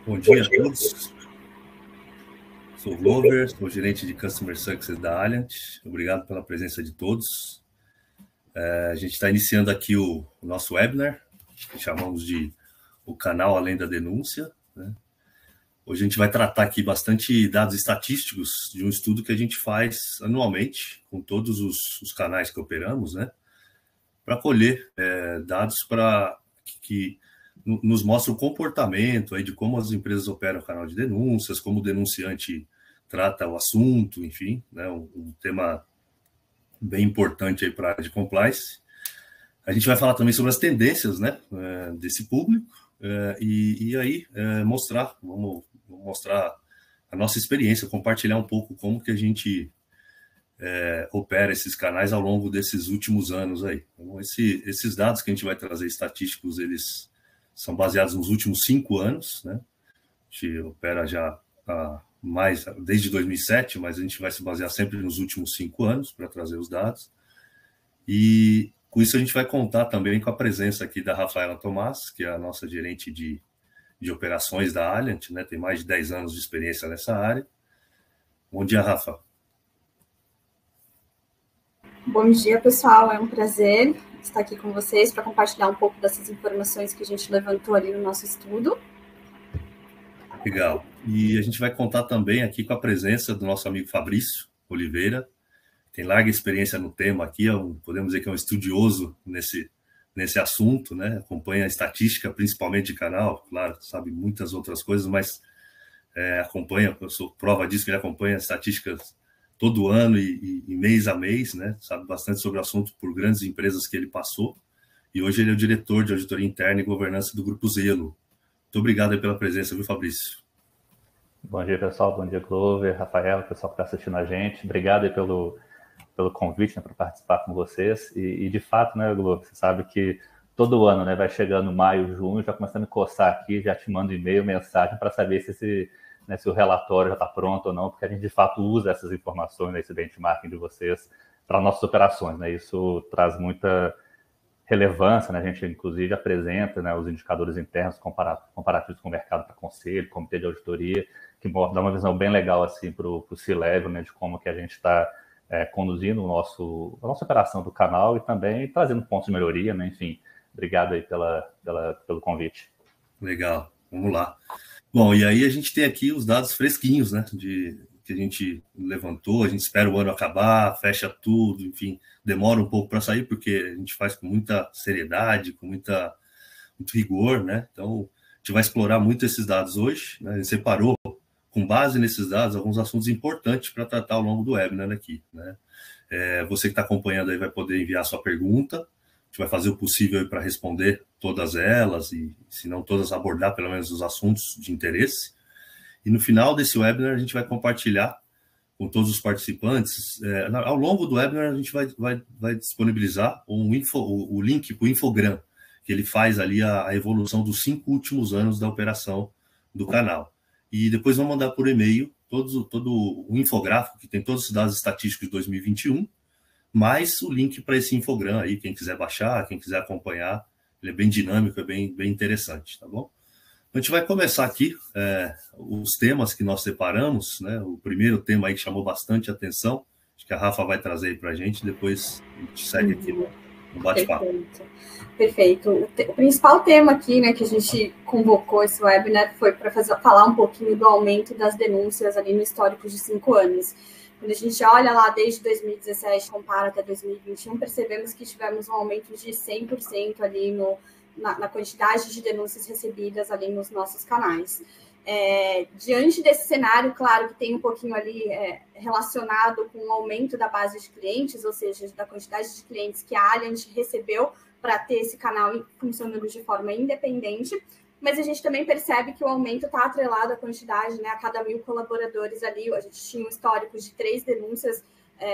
Bom dia a todos. Sou o Glover, sou gerente de Customer Success da Alliant. Obrigado pela presença de todos. A gente está iniciando aqui o nosso webinar, que chamamos de o canal Além da Denúncia, né? Hoje a gente vai tratar aqui bastante dados estatísticos de um estudo que a gente faz anualmente com todos os canais que operamos, né? Para colher dados que nos mostra o comportamento aí de como as empresas operam o canal de denúncias, como o denunciante trata o assunto, enfim, né, um tema bem importante aí para a área de compliance. A gente vai falar também sobre as tendências, né, desse público e aí vamos mostrar a nossa experiência, compartilhar um pouco como que a gente opera esses canais ao longo desses últimos anos aí. Então, esses dados que a gente vai trazer estatísticos, eles são baseados nos últimos 5 anos, né? A gente opera já desde 2007, mas a gente vai se basear sempre nos últimos 5 anos para trazer os dados. E com isso a gente vai contar também com a presença aqui da Rafaela Tomás, que é a nossa gerente de operações da Alliant, né? Tem mais de 10 anos de experiência nessa área. Bom dia, Rafa. Bom dia, pessoal. É um prazer estar aqui com vocês para compartilhar um pouco dessas informações que a gente levantou ali no nosso estudo. Legal. E a gente vai contar também aqui com a presença do nosso amigo Fabrício Oliveira, que tem larga experiência no tema aqui, podemos dizer que é um estudioso nesse assunto, né? Acompanha a estatística, principalmente de canal, claro, sabe muitas outras coisas, mas acompanha, eu sou prova disso, que ele acompanha estatísticas todo ano e mês a mês, né? Sabe bastante sobre o assunto por grandes empresas que ele passou. E hoje ele é o diretor de auditoria interna e governança do Grupo Zelo. Muito obrigado aí pela presença, viu, Fabrício? Bom dia, pessoal. Bom dia, Glover, Rafael, pessoal que está assistindo a gente. Obrigado aí pelo convite, né, para participar com vocês. E de fato, né, Glover, você sabe que todo ano, né, vai chegando maio, junho, já começando a me coçar aqui, já te mando e-mail, mensagem para saber se o relatório já está pronto ou não, porque a gente de fato usa essas informações, né, esse benchmarking de vocês para nossas operações, né? Isso traz muita relevância, né? A gente inclusive apresenta, né, os indicadores internos comparativos com o mercado para conselho, comitê de auditoria, que dá uma visão bem legal assim para o C-Level, né, de como que a gente está conduzindo a nossa operação do canal e também trazendo pontos de melhoria, né? Enfim, obrigado aí pelo convite. Legal, vamos lá. Bom, e aí a gente tem aqui os dados fresquinhos, né, que a gente levantou, a gente espera o ano acabar, fecha tudo, enfim, demora um pouco para sair, porque a gente faz com muita seriedade, com muito rigor, né, então a gente vai explorar muito esses dados hoje, né, a gente separou, com base nesses dados, alguns assuntos importantes para tratar ao longo do webinar aqui, né. Você que está acompanhando aí vai poder enviar sua pergunta, a gente vai fazer o possível para responder todas elas e, se não todas, abordar pelo menos os assuntos de interesse. E no final desse webinar a gente vai compartilhar com todos os participantes. Ao longo do webinar a gente vai disponibilizar o link para o Infogram, que ele faz ali a evolução dos 5 últimos anos da operação do canal. E depois vamos mandar por e-mail todo o infográfico que tem todos os dados estatísticos de 2021, mais o link para esse Infogram aí, quem quiser baixar, quem quiser acompanhar, ele é bem dinâmico, é bem interessante, tá bom? A gente vai começar aqui os temas que nós separamos, né? O primeiro tema aí que chamou bastante atenção, acho que a Rafa vai trazer aí para a gente, depois a gente segue aqui no bate-papo. Perfeito. O principal tema aqui, né, que a gente convocou esse webinar foi para falar um pouquinho do aumento das denúncias ali no histórico de 5 anos. Quando a gente olha lá desde 2017, compara até 2021, percebemos que tivemos um aumento de 100% ali na quantidade de denúncias recebidas ali nos nossos canais. Diante desse cenário, claro que tem um pouquinho ali relacionado com o aumento da base de clientes, ou seja, da quantidade de clientes que a Alliant recebeu para ter esse canal funcionando de forma independente, mas a gente também percebe que o aumento está atrelado à quantidade, né? A cada 1.000 colaboradores ali, a gente tinha um histórico de 3 denúncias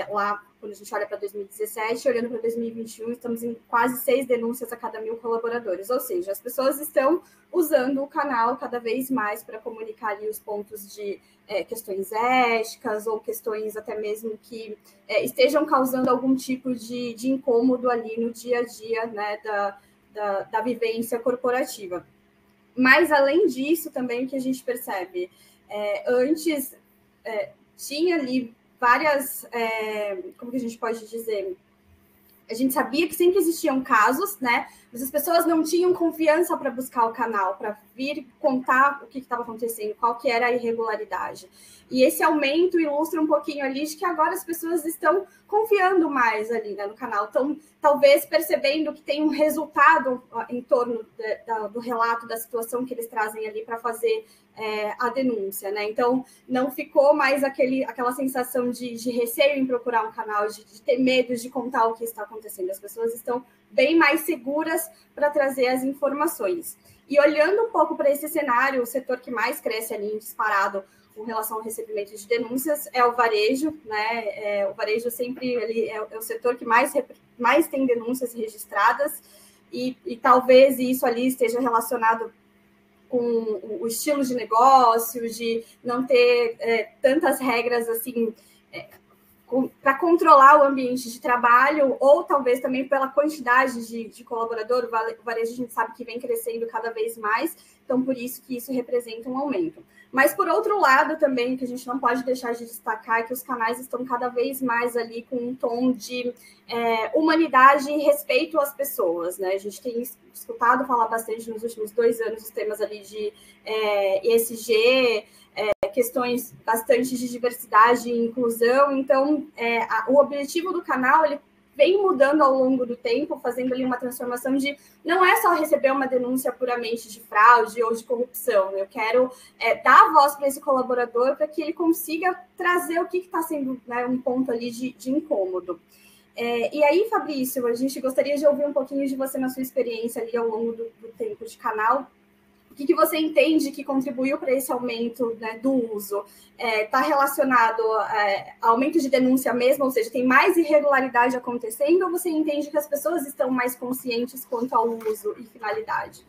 lá, quando a gente olha para 2017, olhando para 2021, estamos em quase 6 denúncias a cada 1.000 colaboradores, ou seja, as pessoas estão usando o canal cada vez mais para comunicar ali os pontos de questões éticas ou questões até mesmo que estejam causando algum tipo de incômodo ali no dia a dia, né, da vivência corporativa. Mas, além disso, também o que a gente percebe, antes tinha ali várias, como que a gente pode dizer? A gente sabia que sempre existiam casos, né? Mas as pessoas não tinham confiança para buscar o canal, para vir contar o que estava acontecendo, qual que era a irregularidade. E esse aumento ilustra um pouquinho ali de que agora as pessoas estão confiando mais ali, né, no canal. Estão, talvez, percebendo que tem um resultado em torno do relato da situação que eles trazem ali para fazer a denúncia, né? Então, não ficou mais aquela sensação de receio em procurar um canal, de ter medo de contar o que está acontecendo. As pessoas estão bem mais seguras para trazer as informações. E olhando um pouco para esse cenário, o setor que mais cresce ali em disparado com relação ao recebimento de denúncias é o varejo, né? O varejo sempre ali é o setor que mais tem denúncias registradas e talvez isso ali esteja relacionado com o estilo de negócio, de não ter tantas regras assim para controlar o ambiente de trabalho, ou talvez também pela quantidade de colaborador. O varejo a gente sabe que vem crescendo cada vez mais, então por isso que isso representa um aumento. Mas, por outro lado, também, que a gente não pode deixar de destacar, é que os canais estão cada vez mais ali com um tom de humanidade e respeito às pessoas, né? A gente tem escutado falar bastante nos últimos 2 anos os temas ali de ESG, questões bastante de diversidade e inclusão. Então, o objetivo do canal, ele vem mudando ao longo do tempo, fazendo ali uma transformação de não é só receber uma denúncia puramente de fraude ou de corrupção. Eu quero dar voz para esse colaborador para que ele consiga trazer o que está sendo, né, um ponto ali de incômodo. E aí, Fabrício, a gente gostaria de ouvir um pouquinho de você na sua experiência ali ao longo do tempo de canal. O que você entende que contribuiu para esse aumento, né, do uso? Está relacionado ao aumento de denúncia mesmo, ou seja, tem mais irregularidade acontecendo, ou você entende que as pessoas estão mais conscientes quanto ao uso e finalidade?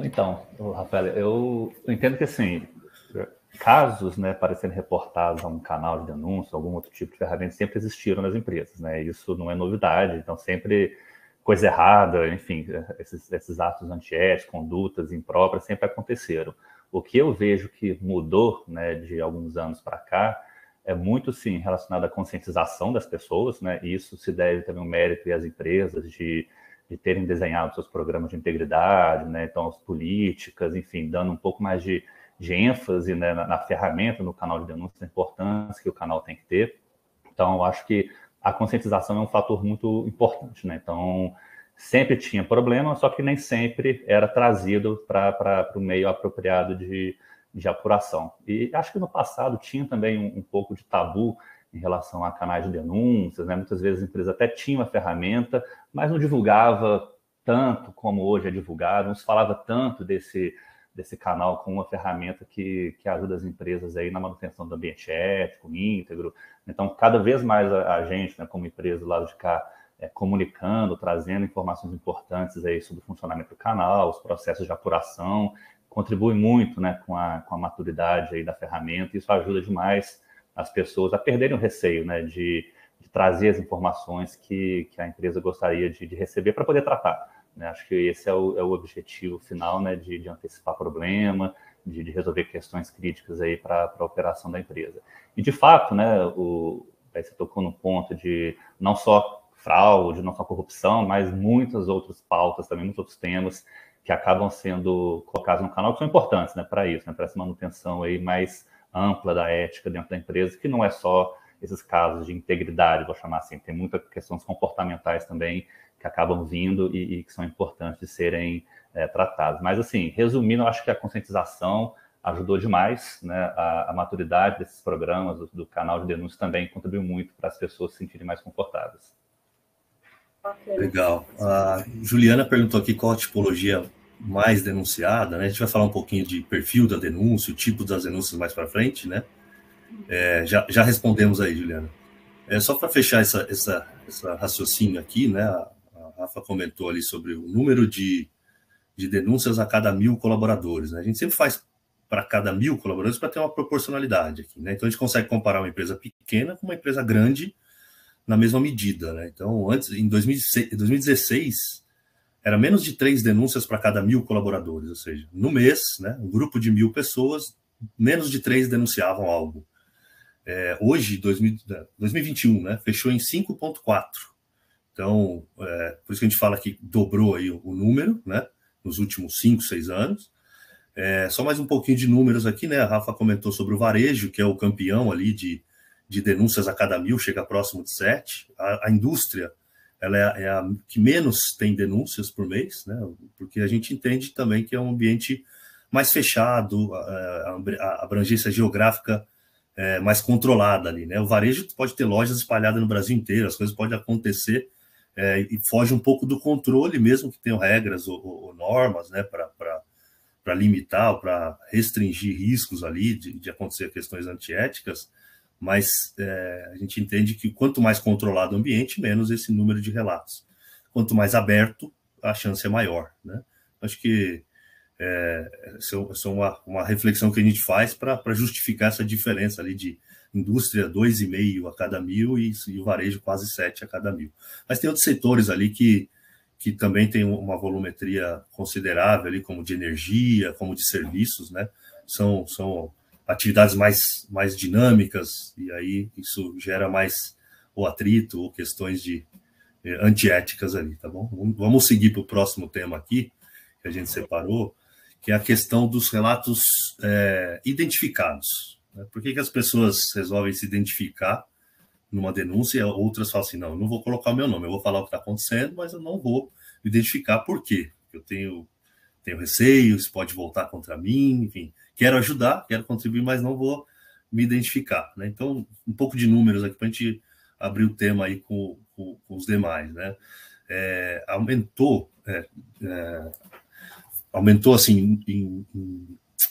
Então, Rafael, eu entendo que, assim, casos, né, para serem reportados a um canal de denúncia, algum outro tipo de ferramenta, sempre existiram nas empresas, né? Isso não é novidade, então sempre coisa errada, enfim, esses atos antiéticos, condutas impróprias sempre aconteceram. O que eu vejo que mudou, né, de alguns anos para cá é muito, sim, relacionado à conscientização das pessoas, né? E isso se deve também ao mérito às empresas de terem desenhado seus programas de integridade, né? Então, as políticas, enfim, dando um pouco mais de ênfase, né, na ferramenta, no canal de denúncia, a importância que o canal tem que ter. Então, eu acho que a conscientização é um fator muito importante, né? Então, sempre tinha problema, só que nem sempre era trazido para o meio apropriado de apuração. E acho que no passado tinha também um pouco de tabu em relação a canais de denúncias, né? Muitas vezes a empresa até tinha uma ferramenta, mas não divulgava tanto como hoje é divulgado, não se falava tanto desse canal como uma ferramenta que ajuda as empresas aí na manutenção do ambiente ético, íntegro. Então, cada vez mais a gente, né, como empresa do lado de cá, comunicando, trazendo informações importantes aí sobre o funcionamento do canal, os processos de apuração, contribui muito, né, com a maturidade aí da ferramenta. Isso ajuda demais as pessoas a perderem o receio, né, de trazer as informações que a empresa gostaria de receber para poder tratar. Acho que esse é o objetivo final, né, de antecipar problema, de resolver questões críticas aí para a operação da empresa. E, de fato, né, aí você tocou no ponto de não só fraude, não só corrupção, mas muitas outras pautas também, muitos outros temas que acabam sendo colocados no canal, que são importantes, né, para isso, né, para essa manutenção aí mais ampla da ética dentro da empresa, que não é só esses casos de integridade, vou chamar assim, tem muitas questões comportamentais também que acabam vindo e que são importantes de serem tratados. Mas, assim, resumindo, eu acho que a conscientização ajudou demais, né? A maturidade desses programas, do canal de denúncia também contribuiu muito para as pessoas se sentirem mais confortáveis. Legal. A Juliana perguntou aqui qual a tipologia mais denunciada, né? A gente vai falar um pouquinho de perfil da denúncia, o tipo das denúncias mais para frente, né? Já respondemos aí, Juliana. Só para fechar essa raciocínio aqui, né? A Rafa comentou ali sobre o número de denúncias a cada 1.000 colaboradores, né? A gente sempre faz para cada 1.000 colaboradores para ter uma proporcionalidade aqui, né? Então a gente consegue comparar uma empresa pequena com uma empresa grande na mesma medida, né? Então, antes, em 2016, era menos de 3 denúncias para cada 1.000 colaboradores, ou seja, no mês, né, um grupo de 1.000 pessoas, menos de 3 denunciavam algo. Hoje, 2021, né, fechou em 5,4. Então, por isso que a gente fala que dobrou aí o número, né, nos últimos 5, 6 anos. Só mais um pouquinho de números aqui, né? A Rafa comentou sobre o varejo, que é o campeão ali de denúncias a cada 1.000, chega próximo de 7. A indústria, ela é a que menos tem denúncias por mês, né? Porque a gente entende também que é um ambiente mais fechado, a abrangência geográfica mais controlada ali, né? O varejo pode ter lojas espalhadas no Brasil inteiro, as coisas podem acontecer e foge um pouco do controle, mesmo que tenham regras ou normas, né, para limitar, para restringir riscos ali de acontecer questões antiéticas, mas a gente entende que quanto mais controlado o ambiente, menos esse número de relatos. Quanto mais aberto, a chance é maior, né? Acho que essa é uma reflexão que a gente faz para justificar essa diferença ali de indústria 2,5 a cada 1.000 e o varejo quase 7 a cada 1.000. Mas tem outros setores ali que também tem uma volumetria considerável, ali, como de energia, como de serviços, né? São atividades mais dinâmicas, e aí isso gera mais ou atrito ou questões de antiéticas ali, tá bom? Vamos seguir para o próximo tema aqui, que a gente separou, que é a questão dos relatos identificados. Né? Por que as pessoas resolvem se identificar numa denúncia e outras falam assim, não vou colocar o meu nome, eu vou falar o que está acontecendo, mas eu não vou identificar por quê. Eu tenho receio, isso pode voltar contra mim, enfim, quero ajudar, quero contribuir, mas não vou me identificar. Né? Então, um pouco de números aqui para a gente abrir o tema aí com os demais. Né? Aumentou assim, em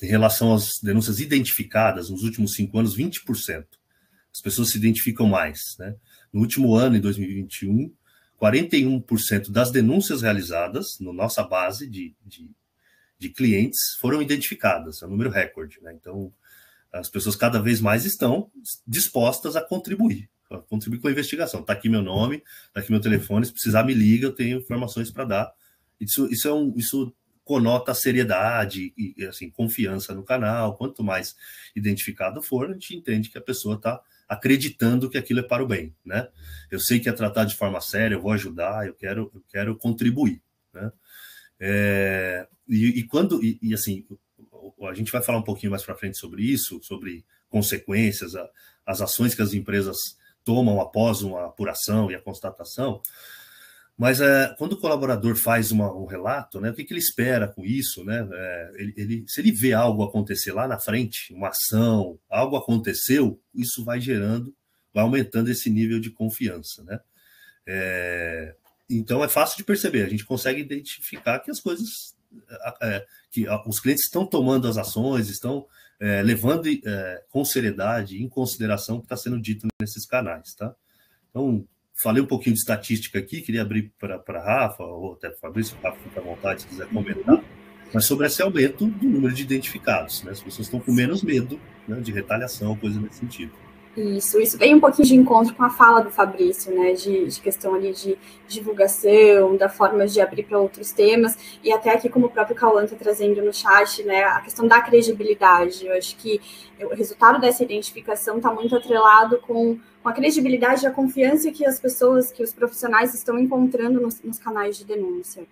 relação às denúncias identificadas nos últimos 5 anos, 20%. As pessoas se identificam mais. Né? No último ano, em 2021, 41% das denúncias realizadas na nossa base de clientes foram identificadas, é um número recorde. Né? Então, as pessoas cada vez mais estão dispostas a contribuir com a investigação. Está aqui meu nome, está aqui meu telefone, se precisar me liga, eu tenho informações para dar. Isso conota a seriedade e assim, confiança no canal. Quanto mais identificado for, a gente entende que a pessoa está acreditando que aquilo é para o bem, né? Eu sei que é tratado de forma séria, eu vou ajudar, eu quero contribuir, né? Assim, a gente vai falar um pouquinho mais para frente sobre isso, sobre consequências, as ações que as empresas tomam após uma apuração e a constatação. Mas quando o colaborador faz um relato, né, o que ele espera com isso? Né? Se ele vê algo acontecer lá na frente, uma ação, algo aconteceu, isso vai aumentando esse nível de confiança. Né? Então é fácil de perceber, a gente consegue identificar que as coisas, que os clientes estão tomando as ações, estão levando com seriedade, em consideração o que está sendo dito nesses canais. Tá? Então, falei um pouquinho de estatística aqui, queria abrir para a Rafa, ou até para o Fabrício, o Rafa fica à vontade se quiser comentar, mas sobre esse aumento do número de identificados. Né? As pessoas estão com menos medo, né, de retaliação, coisa nesse sentido. Isso vem um pouquinho de encontro com a fala do Fabrício, né, de questão ali de divulgação, da forma de abrir para outros temas, e até aqui como o próprio Cauã está trazendo no chat, né, a questão da credibilidade. Eu acho que o resultado dessa identificação está muito atrelado com a credibilidade e a confiança que as pessoas, que os profissionais estão encontrando nos canais de denúncia.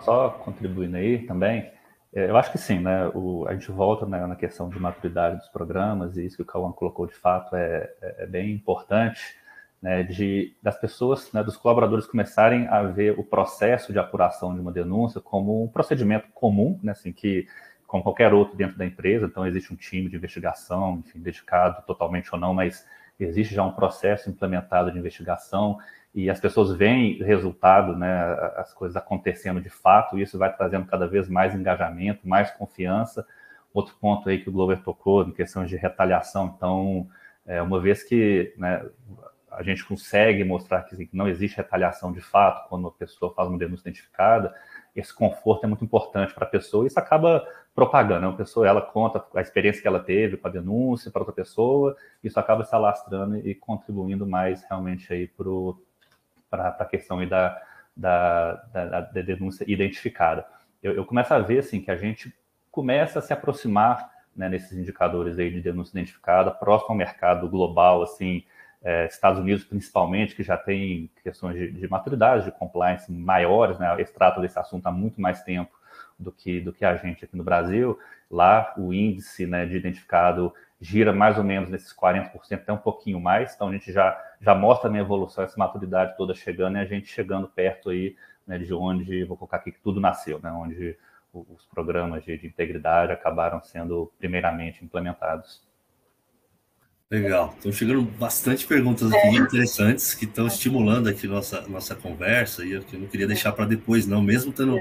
Só contribuindo aí também, eu acho que sim, né? A gente volta, né, na questão de maturidade dos programas, e isso que o Cauã colocou de fato é bem importante, né, das pessoas, né, dos colaboradores começarem a ver o processo de apuração de uma denúncia como um procedimento comum, né, assim, que, como qualquer outro dentro da empresa, então existe um time de investigação, enfim, dedicado totalmente ou não, mas existe já um processo implementado de investigação, e as pessoas veem o resultado, né, as coisas acontecendo de fato, e isso vai trazendo cada vez mais engajamento, mais confiança. Outro ponto aí que o Glover tocou, em questão de retaliação, então, uma vez que, né, a gente consegue mostrar que não existe retaliação de fato, quando a pessoa faz uma denúncia identificada, esse conforto é muito importante para a pessoa, e isso acaba propagando, né? A pessoa, ela conta a experiência que ela teve com a denúncia para outra pessoa, isso acaba se alastrando e contribuindo mais realmente aí para para a questão aí da denúncia identificada. Eu começo a ver assim, que a gente começa a se aproximar, né, nesses indicadores aí de denúncia identificada, próximo ao mercado global, assim, Estados Unidos principalmente, que já tem questões de maturidade, de compliance maiores, né? Eles tratam desse assunto há muito mais tempo do que a gente aqui no Brasil. Lá o índice, né, de identificado gira mais ou menos nesses 40%, até um pouquinho mais, então a gente já mostra a minha evolução, essa maturidade toda chegando, e a gente chegando perto aí, né, de onde, vou colocar aqui, que tudo nasceu, né, onde os programas de integridade acabaram sendo primeiramente implementados. Legal. Estão chegando bastante perguntas aqui interessantes que estão estimulando aqui nossa conversa, e eu não queria deixar para depois, não, mesmo tendo...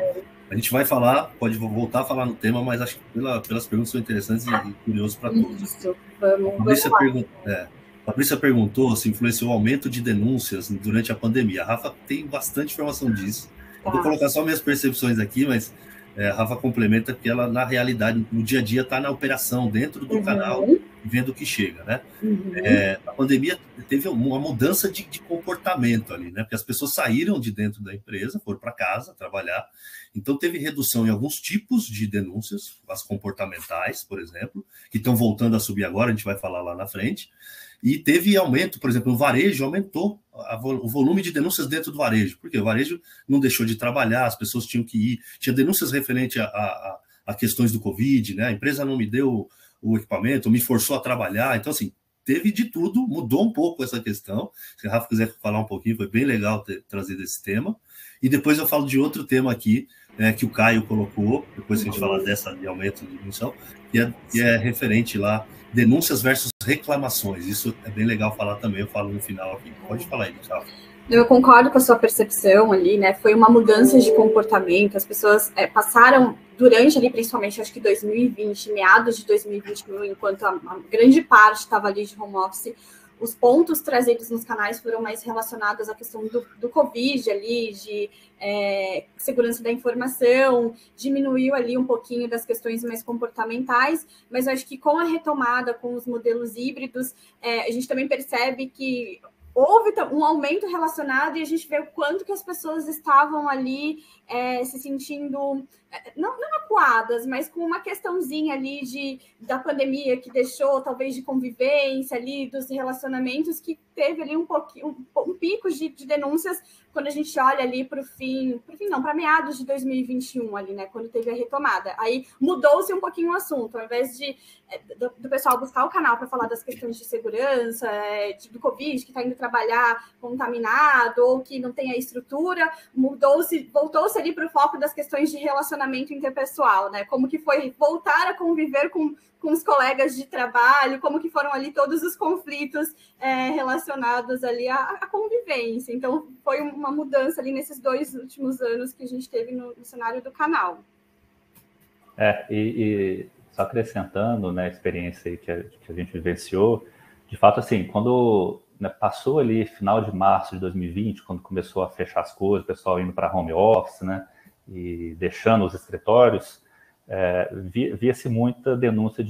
A gente vai falar, pode voltar a falar no tema, mas acho que pelas perguntas são interessantes e curiosos para todos. Isso, Fabrícia perguntou se influenciou o aumento de denúncias durante a pandemia. A Rafa tem bastante informação disso. Eu vou colocar só minhas percepções aqui, mas a Rafa complementa que ela, na realidade, no dia a dia, está na operação, dentro do canal, vendo o que chega, né? A pandemia teve uma mudança de comportamento ali, né? Porque as pessoas saíram de dentro da empresa, foram para casa trabalhar, então teve redução em alguns tipos de denúncias, as comportamentais, por exemplo, que estão voltando a subir agora, a gente vai falar lá na frente, e teve aumento, por exemplo, no varejo aumentou o volume de denúncias dentro do varejo, porque o varejo não deixou de trabalhar, as pessoas tinham que ir, tinha denúncias referentes a questões do Covid, né? A empresa não me deu o equipamento, me forçou a trabalhar, então assim, teve de tudo, mudou um pouco essa questão. Se a Rafa quiser falar um pouquinho, foi bem legal ter trazido esse tema, e depois eu falo de outro tema aqui, que o Caio colocou, depois que a gente falar dessa de aumento de diminuição, que é referente lá, denúncias versus reclamações. Isso é bem legal falar também, eu falo no final aqui. Pode falar aí, Rafa. Eu concordo com a sua percepção ali, né? Foi uma mudança de comportamento, as pessoas passaram durante ali, principalmente, acho que 2020, meados de 2021, enquanto a grande parte estava ali de home office, os pontos trazidos nos canais foram mais relacionados à questão do Covid ali, de segurança da informação, diminuiu ali um pouquinho das questões mais comportamentais, mas eu acho que com a retomada, com os modelos híbridos, a gente também percebe que houve um aumento relacionado e a gente vê o quanto que as pessoas estavam ali se sentindo, não acuadas, mas com uma questãozinha ali da pandemia que deixou, talvez, de convivência ali, dos relacionamentos, que teve ali um pico de denúncias quando a gente olha ali para meados de 2021 ali, né, quando teve a retomada. Aí mudou-se um pouquinho o assunto, ao invés do pessoal buscar o canal para falar das questões de segurança, do Covid, que está indo trabalhar contaminado ou que não tem a estrutura, voltou-se ali para o foco das questões de relacionamento interpessoal, né? Como que foi voltar a conviver com os colegas de trabalho, como que foram ali todos os conflitos relacionados ali à convivência. Então, foi uma mudança ali nesses 2 últimos anos que a gente teve no cenário do canal. E só acrescentando, né, a experiência aí que a gente vivenciou, de fato, assim, quando passou ali final de março de 2020, quando começou a fechar as coisas, o pessoal indo para home office, né, e deixando os escritórios, via-se muita denúncia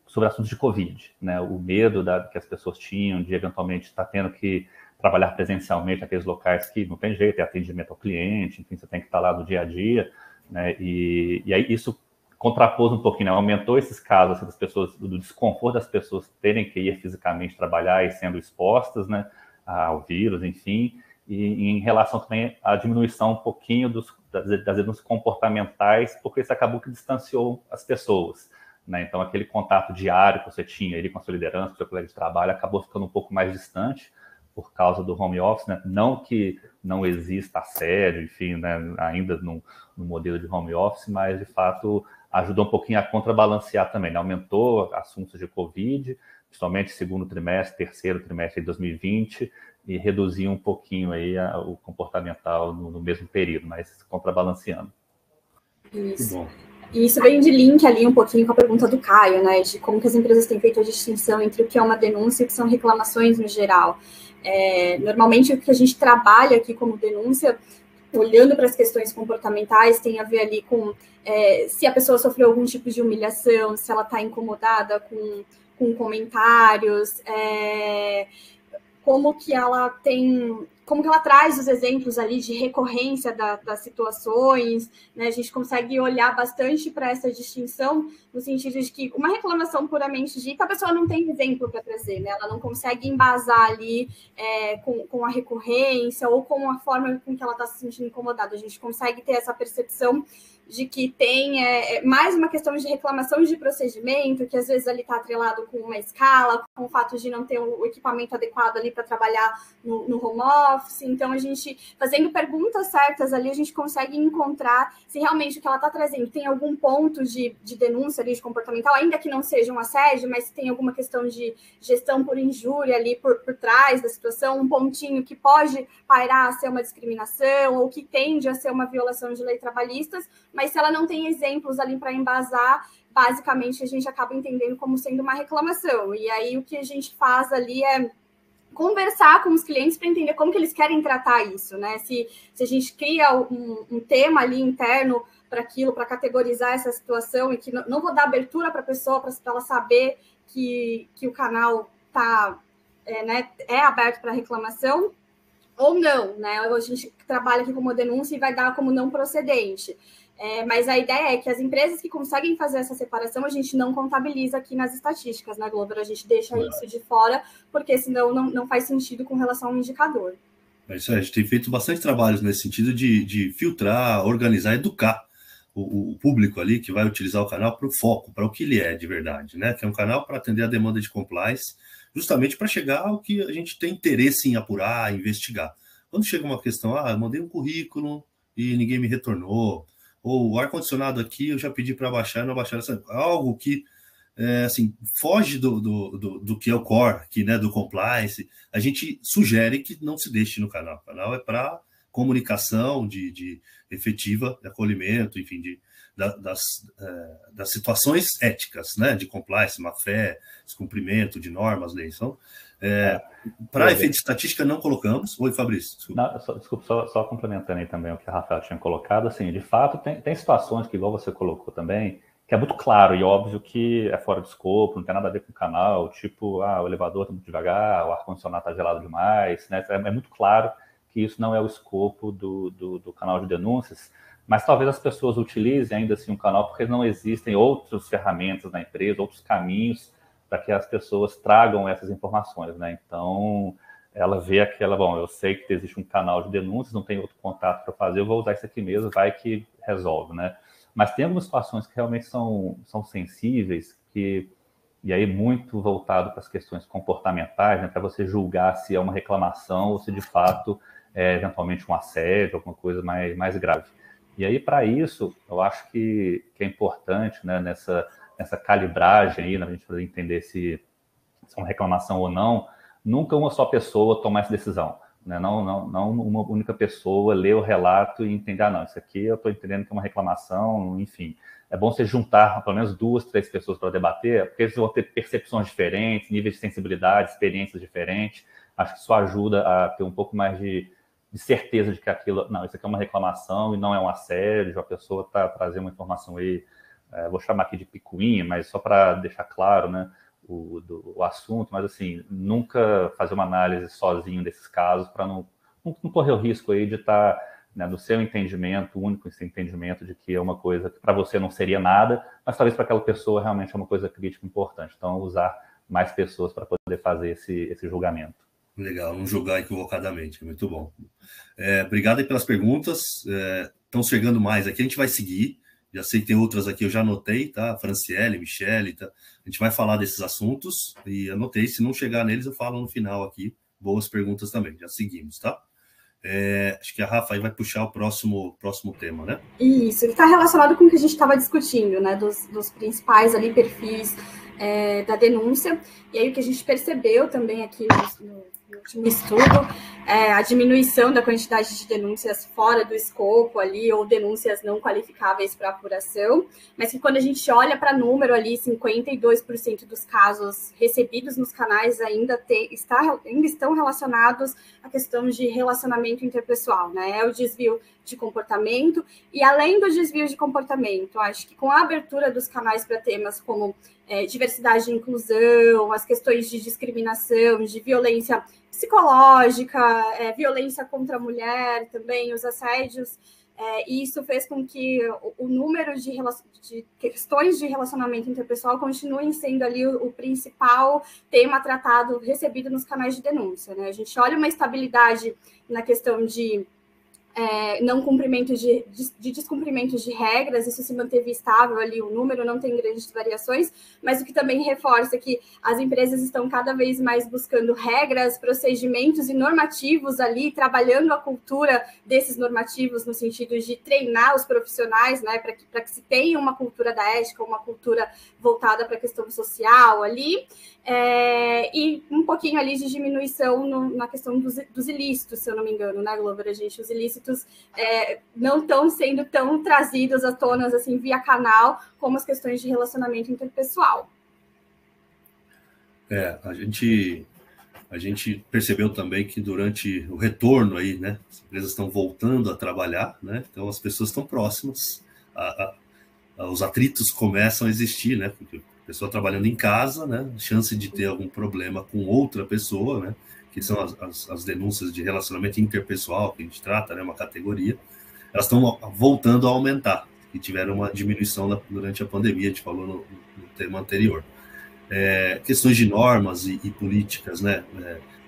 sobre assuntos de Covid, né, o medo que as pessoas tinham de eventualmente estar tendo que trabalhar presencialmente naqueles locais que não tem jeito, é atendimento ao cliente, enfim, você tem que estar lá no dia a dia, né, e aí isso contrapôs um pouquinho, né? Aumentou esses casos assim, das pessoas, do desconforto das pessoas terem que ir fisicamente trabalhar e sendo expostas, né, ao vírus, enfim, e em relação também à diminuição um pouquinho das denúncias comportamentais, porque isso acabou que distanciou as pessoas, né? Então, aquele contato diário que você tinha ali com a sua liderança, com o seu colega de trabalho, acabou ficando um pouco mais distante por causa do home office, né? Não que não exista assédio, enfim, né, ainda no modelo de home office, mas, de fato, ajudou um pouquinho a contrabalancear também, né? Aumentou assuntos de Covid, principalmente segundo trimestre, terceiro trimestre de 2020, e reduziu um pouquinho aí o comportamental no mesmo período, mas contrabalanceando. Isso. Bom. E isso vem de link ali um pouquinho com a pergunta do Caio, né, de como que as empresas têm feito a distinção entre o que é uma denúncia e o que são reclamações no geral. Normalmente, o que a gente trabalha aqui como denúncia, olhando para as questões comportamentais, tem a ver ali com se a pessoa sofreu algum tipo de humilhação, se ela está incomodada com comentários, como que ela tem como que ela traz os exemplos ali de recorrência das situações, né? A gente consegue olhar bastante para essa distinção, no sentido de que uma reclamação puramente dita, a pessoa não tem exemplo para trazer, né? Ela não consegue embasar ali com a recorrência ou com a forma com que ela está se sentindo incomodada. A gente consegue ter essa percepção de que tem mais uma questão de reclamação de procedimento, que às vezes ali está atrelado com uma escala, com o fato de não ter o equipamento adequado ali para trabalhar no home office. Então, a gente, fazendo perguntas certas ali, a gente consegue encontrar se realmente o que ela está trazendo tem algum ponto de denúncia ali, de comportamental, ainda que não seja um assédio, mas se tem alguma questão de gestão por injúria ali por trás da situação, um pontinho que pode pairar a ser uma discriminação ou que tende a ser uma violação de lei trabalhistas, mas se ela não tem exemplos ali para embasar, basicamente a gente acaba entendendo como sendo uma reclamação. E aí o que a gente faz ali é conversar com os clientes para entender como que eles querem tratar isso, né? Se a gente cria um tema ali interno para aquilo, para categorizar essa situação e que não vou dar abertura para a pessoa, para ela saber que o canal é aberto para reclamação, ou não, né? A gente trabalha aqui como denúncia e vai dar como não procedente. Mas a ideia é que as empresas que conseguem fazer essa separação, a gente não contabiliza aqui nas estatísticas, né, Glover? A gente deixa isso de fora, porque senão não faz sentido com relação ao indicador. É isso aí, a gente tem feito bastante trabalhos nesse sentido de filtrar, organizar, educar o público ali que vai utilizar o canal para o foco, para o que ele é de verdade, né? Que é um canal para atender a demanda de compliance, justamente para chegar ao que a gente tem interesse em apurar, investigar. Quando chega uma questão, eu mandei um currículo e ninguém me retornou, ou o ar-condicionado aqui eu já pedi para baixar e não baixaram, algo que assim, foge do que é o core aqui, né, do compliance, a gente sugere que não se deixe no canal. O canal é para comunicação de efetiva, de acolhimento, enfim, das situações éticas, né, de compliance, má-fé, descumprimento de normas, leis. Então, para efeito de estatística, não colocamos. Oi, Fabrício. Desculpa, só complementando aí também o que a Rafael tinha colocado. Assim, de fato, tem situações que, igual você colocou também, que é muito claro e óbvio que é fora de escopo, não tem nada a ver com o canal, tipo, o elevador está muito devagar, o ar-condicionado está gelado demais, né? É muito claro que isso não é o escopo do canal de denúncias, mas talvez as pessoas utilizem ainda assim o canal porque não existem outras ferramentas na empresa, outros caminhos para que as pessoas tragam essas informações, né? Então, ela vê eu sei que existe um canal de denúncias, não tem outro contato para fazer, eu vou usar isso aqui mesmo, vai que resolve, né? Mas tem algumas situações que realmente são sensíveis, e aí muito voltado para as questões comportamentais, né, para você julgar se é uma reclamação ou se de fato é eventualmente um assédio, alguma coisa mais grave. E aí, para isso, eu acho que é importante, né, nessa calibragem aí, né, a gente poder entender se é uma reclamação ou não, nunca uma só pessoa tomar essa decisão. Né? Não uma única pessoa ler o relato e entender, não, isso aqui eu estou entendendo que é uma reclamação, enfim. É bom você juntar pelo menos 2, 3 pessoas para debater, porque eles vão ter percepções diferentes, níveis de sensibilidade, experiências diferentes. Acho que isso ajuda a ter um pouco mais de certeza de que aquilo, não, isso aqui é uma reclamação e não é um assédio, a pessoa está trazendo uma informação aí, vou chamar aqui de picuinha, mas só para deixar claro, né? O assunto, mas assim, nunca fazer uma análise sozinho desses casos para não correr o risco aí de estar, né, no seu entendimento, único esse entendimento de que é uma coisa que para você não seria nada, mas talvez para aquela pessoa realmente é uma coisa crítica importante. Então, usar mais pessoas para poder fazer esse julgamento. Legal, não julgar equivocadamente, é muito bom. Obrigado aí pelas perguntas, estão chegando mais aqui, a gente vai seguir. Já sei que tem outras aqui, eu já anotei, tá? Franciele, Michele, tá? A gente vai falar desses assuntos e anotei. Se não chegar neles, eu falo no final aqui. Boas perguntas também, já seguimos, tá? Acho que a Rafa aí vai puxar o próximo tema, né? Isso, ele está relacionado com o que a gente estava discutindo, né? Dos principais ali perfis da denúncia. E aí o que a gente percebeu também aqui no último estudo, a diminuição da quantidade de denúncias fora do escopo ali, ou denúncias não qualificáveis para apuração, mas que quando a gente olha para número ali, 52% dos casos recebidos nos canais ainda estão relacionados à questão de relacionamento interpessoal, né? É o desvio de comportamento, e além do desvio de comportamento, acho que com a abertura dos canais para temas como diversidade e inclusão, as questões de discriminação, de violência psicológica, violência contra a mulher também, os assédios, e isso fez com que o número de questões de relacionamento interpessoal continuem sendo ali o principal tema tratado, recebido nos canais de denúncia, né? A gente olha uma estabilidade na questão de não cumprimento de descumprimento de regras, isso se manteve estável ali, o número não tem grandes variações, mas o que também reforça que as empresas estão cada vez mais buscando regras, procedimentos e normativos ali, trabalhando a cultura desses normativos no sentido de treinar os profissionais, né, para que se tenha uma cultura da ética, uma cultura voltada para a questão social ali, e um pouquinho ali de diminuição na questão dos ilícitos, se eu não me engano, né, Glover? Os ilícitos não estão sendo tão trazidos à tona assim, via canal, como as questões de relacionamento interpessoal. A gente percebeu também que durante o retorno aí, né, as empresas estão voltando a trabalhar, né, então as pessoas estão próximas, os atritos começam a existir, né, porque a pessoa trabalhando em casa, né, a chance de ter algum problema com outra pessoa, né, que são as denúncias de relacionamento interpessoal, que a gente trata, né, uma categoria, elas estão voltando a aumentar, que tiveram uma diminuição durante a pandemia, a gente falou no tema anterior. Questões de normas e políticas, né,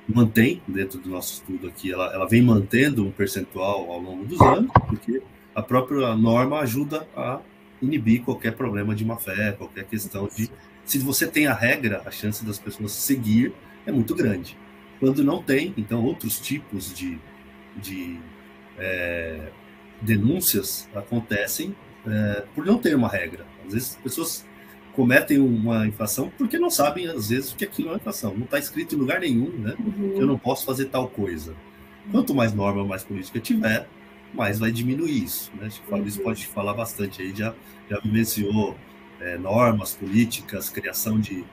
mantém, dentro do nosso estudo aqui, ela vem mantendo um percentual ao longo dos anos, porque a própria norma ajuda a inibir qualquer problema de má-fé, qualquer questão de... Se você tem a regra, a chance das pessoas seguir é muito grande. Quando não tem, então, outros tipos de denúncias acontecem por não ter uma regra. Às vezes, as pessoas cometem uma infração porque não sabem, às vezes, que aquilo é uma infração. Não está escrito em lugar nenhum, né? Que eu não posso fazer tal coisa. Quanto mais norma, mais política tiver, mais vai diminuir isso, né? Acho que o Fabrício pode falar bastante aí, já vivenciou normas, políticas, criação de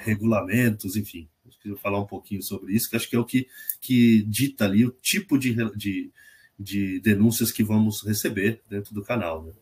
regulamentos, enfim. Queria falar um pouquinho sobre isso, que acho que é o que dita ali o tipo de denúncias que vamos receber dentro do canal, né?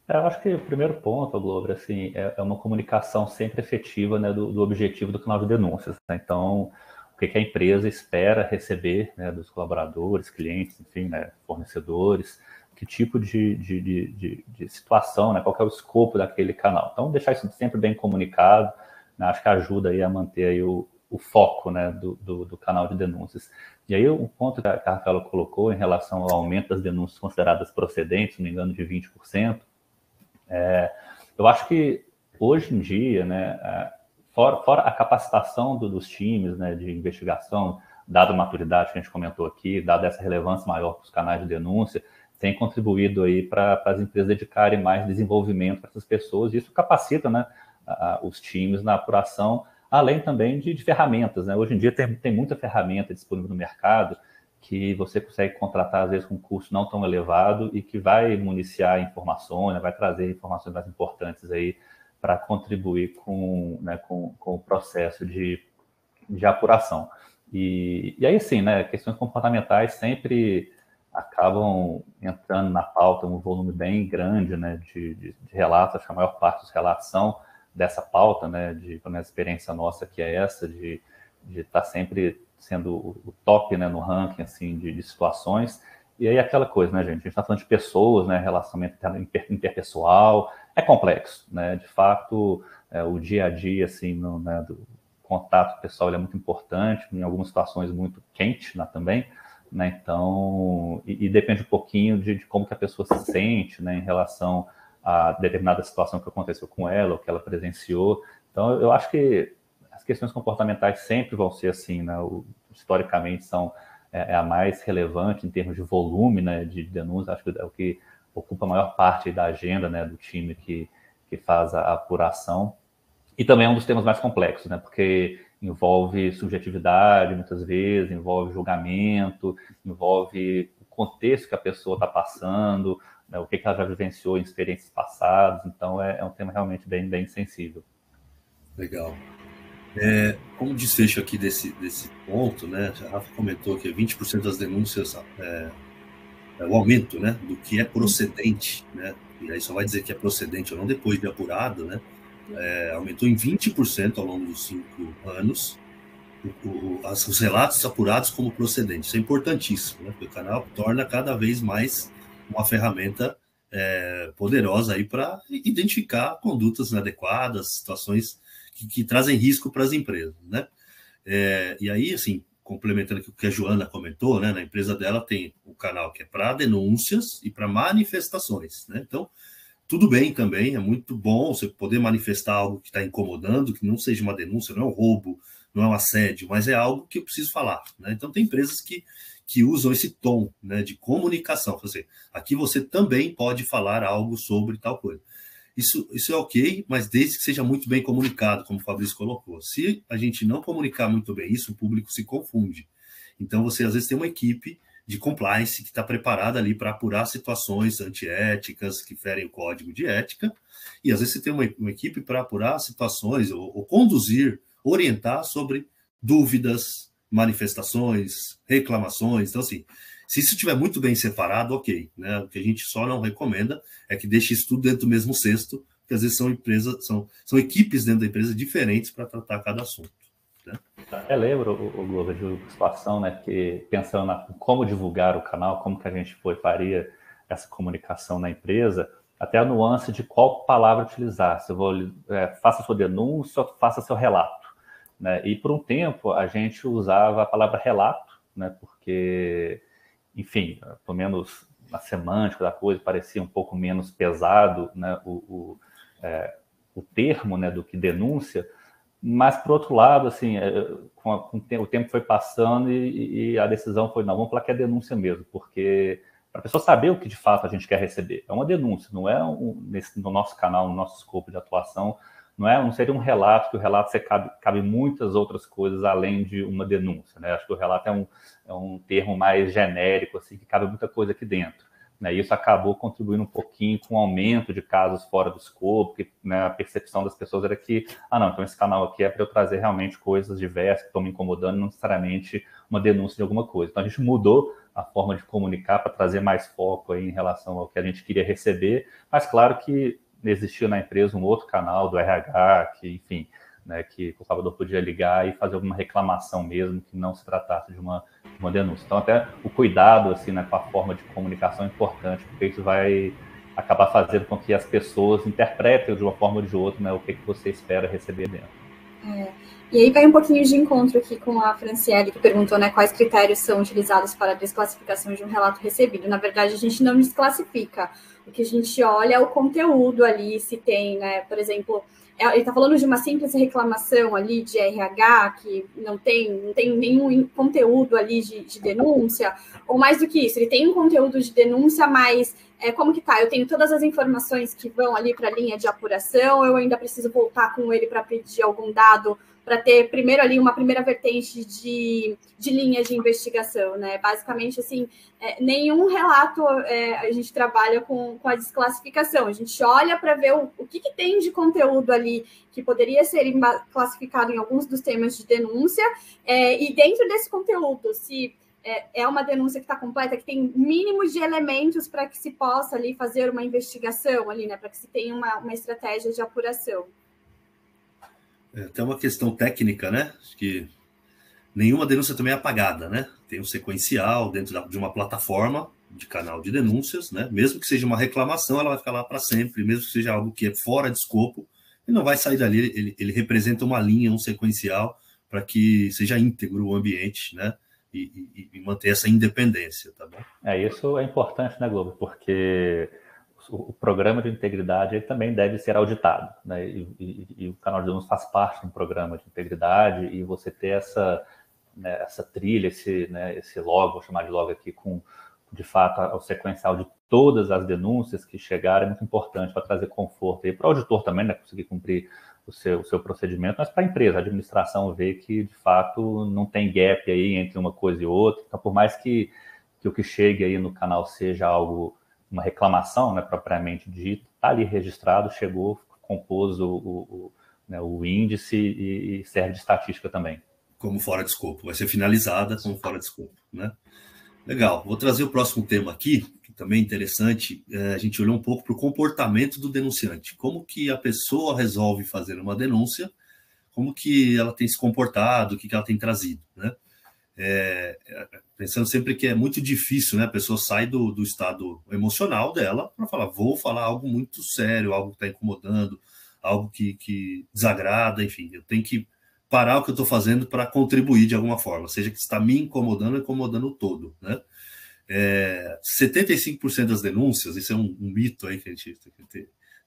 Eu acho que o primeiro ponto, Glover, assim, é uma comunicação sempre efetiva, né, do objetivo do canal de denúncias, né? Então, o que a empresa espera receber, né, dos colaboradores, clientes, enfim, né, fornecedores, que tipo de situação, né, qual que é o escopo daquele canal. Então, deixar isso sempre bem comunicado, né, acho que ajuda aí a manter aí o foco, né, do canal de denúncias. E aí, um ponto que a Rafaela colocou em relação ao aumento das denúncias consideradas procedentes, se não me engano, de 20%, eu acho que hoje em dia, né, fora a capacitação dos times, né, de investigação, dada a maturidade que a gente comentou aqui, dada essa relevância maior para os canais de denúncia, tem contribuído aí para as empresas dedicarem mais desenvolvimento para essas pessoas, e isso capacita, né, os times na apuração, além também de ferramentas, né? Hoje em dia tem muita ferramenta disponível no mercado que você consegue contratar, às vezes, com um custo não tão elevado e que vai municiar informações, né, vai trazer informações mais importantes aí para contribuir com o processo de apuração. E aí, sim, né, questões comportamentais sempre acabam entrando na pauta, um volume bem grande, né, de relatos. Acho que a maior parte dos relatos são dessa pauta, né, pelo menos a experiência nossa que é essa, de estar sempre sendo o top, né, no ranking, assim, de situações. E aí aquela coisa, né, gente, a gente está falando de pessoas, né, relacionamento interpessoal, é complexo, né, de fato, o dia a dia, assim, né, do contato pessoal, ele é muito importante, em algumas situações muito quente, né, também, né, então, e depende um pouquinho de como que a pessoa se sente, né, em relação a determinada situação que aconteceu com ela, ou que ela presenciou. Então, eu acho que as questões comportamentais sempre vão ser assim, né? Historicamente são a mais relevante em termos de volume, né, de denúncia. Acho que é o que ocupa a maior parte da agenda, né, do time que faz a apuração. E também é um dos temas mais complexos, né, porque envolve subjetividade muitas vezes, envolve julgamento, envolve o contexto que a pessoa está passando, né, o que ela já vivenciou em experiências passadas. Então é um tema realmente bem, bem sensível. Legal. Como desfecho aqui desse ponto, né, a Rafa comentou que 20% das denúncias o aumento, né, do que é procedente, né, e aí só vai dizer que é procedente ou não depois de apurado, né, aumentou em 20% ao longo dos 5 anos os relatos apurados como procedentes. Isso é importantíssimo, né? Porque o canal torna cada vez mais uma ferramenta poderosa aí para identificar condutas inadequadas, situações que trazem risco para as empresas, né? E aí, assim, complementando o que a Joana comentou, né? Na empresa dela tem o canal que é para denúncias e para manifestações, né? Então, tudo bem também, é muito bom você poder manifestar algo que está incomodando, que não seja uma denúncia, não é um roubo, não é um assédio, mas é algo que eu preciso falar, né? Então, tem empresas que usam esse tom, né, de comunicação. Aqui você também pode falar algo sobre tal coisa. Isso é ok, mas desde que seja muito bem comunicado, como o Fabrício colocou. Se a gente não comunicar muito bem isso, o público se confunde. Então, você às vezes tem uma equipe de compliance que está preparada ali para apurar situações antiéticas que ferem o código de ética, e às vezes você tem uma equipe para apurar situações ou conduzir, orientar sobre dúvidas, manifestações, reclamações. Então, assim, se isso estiver muito bem separado, ok, né? O que a gente só não recomenda é que deixe isso tudo dentro do mesmo cesto, porque às vezes são equipes dentro da empresa diferentes para tratar cada assunto. Né? Eu lembro, o Globo, de uma situação, né, que pensando em como divulgar o canal, como que a gente faria essa comunicação na empresa, até a nuance de qual palavra utilizar. Se eu vou, faça sua denúncia ou faça seu relato. Né? E por um tempo a gente usava a palavra relato, né, porque, enfim, pelo menos na semântica da coisa parecia um pouco menos pesado, né, o termo, né, do que denúncia. Mas, por outro lado, assim, o tempo foi passando e a decisão foi, não, vamos falar que é denúncia mesmo, porque para a pessoa saber o que de fato a gente quer receber. É uma denúncia, não é no nosso canal, no nosso escopo de atuação, não seria um relato, que o relato cabe muitas outras coisas além de uma denúncia, né? Acho que o relato é um termo mais genérico, assim, que cabe muita coisa aqui dentro. Né? E isso acabou contribuindo um pouquinho com o aumento de casos fora do escopo, que, né, a percepção das pessoas era que, não, então esse canal aqui é para eu trazer realmente coisas diversas que estão me incomodando, não necessariamente uma denúncia de alguma coisa. Então a gente mudou a forma de comunicar para trazer mais foco aí em relação ao que a gente queria receber, mas claro que existia na empresa um outro canal do RH, que, enfim, né, que o colaborador podia ligar e fazer alguma reclamação mesmo, que não se tratasse de uma denúncia. Então, até o cuidado, assim, né, com a forma de comunicação é importante, porque isso vai acabar fazendo com que as pessoas interpretem de uma forma ou de outra, né, o que você espera receber dentro. E aí vai um pouquinho de encontro aqui com a Franciele, que perguntou, né, quais critérios são utilizados para a desclassificação de um relato recebido. Na verdade, a gente não desclassifica. O que a gente olha é o conteúdo ali, se tem, né, por exemplo, ele está falando de uma simples reclamação ali de RH, que não tem nenhum conteúdo ali de denúncia, ou mais do que isso, ele tem um conteúdo de denúncia, mas como que tá? Eu tenho todas as informações que vão ali para a linha de apuração, eu ainda preciso voltar com ele para pedir algum dado, para ter primeiro ali uma primeira vertente de linha de investigação, né? Basicamente, assim, nenhum relato a gente trabalha com a desclassificação. A gente olha para ver o que tem de conteúdo ali que poderia ser classificado em alguns dos temas de denúncia, e dentro desse conteúdo, se é uma denúncia que está completa, que tem mínimo de elementos para que se possa ali fazer uma investigação ali, né? Para que se tenha uma estratégia de apuração. Tem uma questão técnica, né? Acho que nenhuma denúncia também é apagada, né? Tem um sequencial dentro de uma plataforma de canal de denúncias, né? Mesmo que seja uma reclamação, ela vai ficar lá para sempre, mesmo que seja algo que é fora de escopo, ele não vai sair dali, ele representa uma linha, um sequencial, para que seja íntegro o ambiente, né? E manter essa independência, tá bom? Isso é importante, né, Globo? Porque o programa de integridade ele também deve ser auditado, né? E o canal de denúncias faz parte de um programa de integridade, e você ter essa trilha, esse logo, vou chamar de logo aqui, com, de fato, o sequencial de todas as denúncias que chegarem é muito importante para trazer conforto. E para o auditor também, né, conseguir cumprir o seu procedimento, mas para a empresa, a administração ver que, de fato, não tem gap aí entre uma coisa e outra. Então, por mais que o que chegue aí no canal seja algo, uma reclamação, né, propriamente dita, está ali registrado, chegou, compôs o índice e serve de estatística também. Como fora de escopo, vai ser finalizada como fora de escopo, né? Legal, vou trazer o próximo tema aqui, que também interessante, a gente olhou um pouco para o comportamento do denunciante. Como que a pessoa resolve fazer uma denúncia, como que ela tem se comportado, o que ela tem trazido, né? Pensando sempre que é muito difícil, né? A pessoa sai do estado emocional dela para falar, vou falar algo muito sério, algo que está incomodando, algo que desagrada, enfim, eu tenho que parar o que eu estou fazendo para contribuir de alguma forma, seja que está me incomodando ou incomodando o todo, né? 75% das denúncias, isso é um mito aí que a gente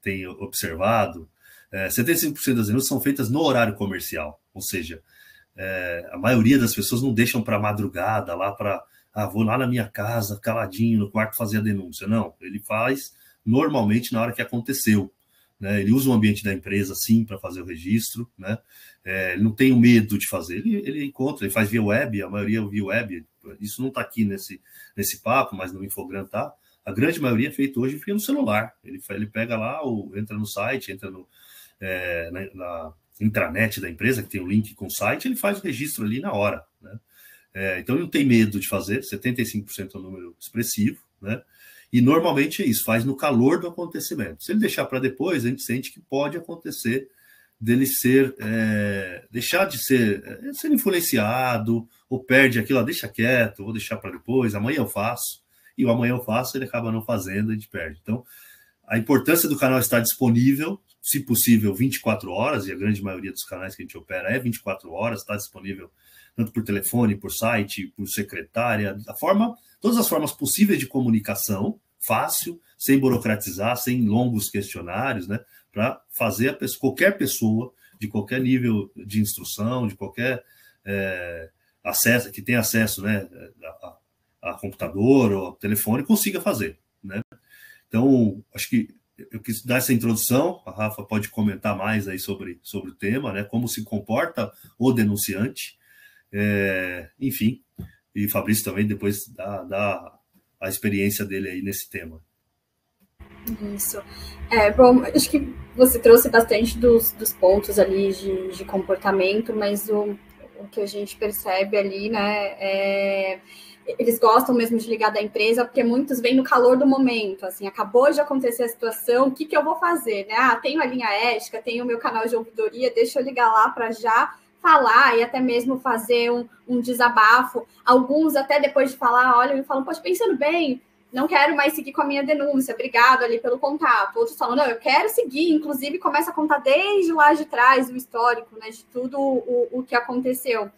tem observado, 75% das denúncias são feitas no horário comercial, ou seja, a maioria das pessoas não deixam para madrugada, lá para, vou lá na minha casa, caladinho, no quarto fazer a denúncia. Não, ele faz normalmente na hora que aconteceu, né? Ele usa o ambiente da empresa, sim, para fazer o registro, né? Ele não tem o medo de fazer, ele encontra, ele faz via web, a maioria via web, isso não está aqui nesse papo, mas no Infogram tá. A grande maioria é feito hoje via no celular, ele pega lá, entra no site, entra na intranet da empresa, que tem um link com o site, ele faz o registro ali na hora, né? Então ele não tem medo de fazer, 75% é um número expressivo, né? E normalmente é isso, faz no calor do acontecimento. Se ele deixar para depois, a gente sente que pode acontecer dele deixar de ser influenciado, ou perde aquilo, deixa quieto, vou deixar para depois, amanhã eu faço, e o amanhã eu faço, ele acaba não fazendo, a gente perde. Então, a importância do canal estar disponível, se possível, 24 horas, e a grande maioria dos canais que a gente opera 24 horas, está disponível tanto por telefone, por site, por secretária, todas as formas possíveis de comunicação, fácil, sem burocratizar, sem longos questionários, né, para fazer qualquer pessoa, de qualquer nível de instrução, de qualquer acesso, que tenha acesso, né, a computador ou telefone, consiga fazer, né? Então, acho que eu quis dar essa introdução, a Rafa pode comentar mais aí sobre o tema, né? Como se comporta o denunciante, enfim, e o Fabrício também depois dá a experiência dele aí nesse tema. Isso. Bom, acho que você trouxe bastante dos pontos ali de comportamento, mas o que a gente percebe ali, né, eles gostam mesmo de ligar da empresa, porque muitos vêm no calor do momento, assim, acabou de acontecer a situação, o que eu vou fazer, né? Tenho a linha ética, tenho o meu canal de ouvidoria, deixa eu ligar lá para já falar e até mesmo fazer um desabafo. Alguns até depois de falar, olham e falam, poxa, pensando bem, não quero mais seguir com a minha denúncia, obrigado ali pelo contato. Outros falam, não, eu quero seguir, inclusive começa a contar desde lá de trás o histórico, né, de tudo o que aconteceu.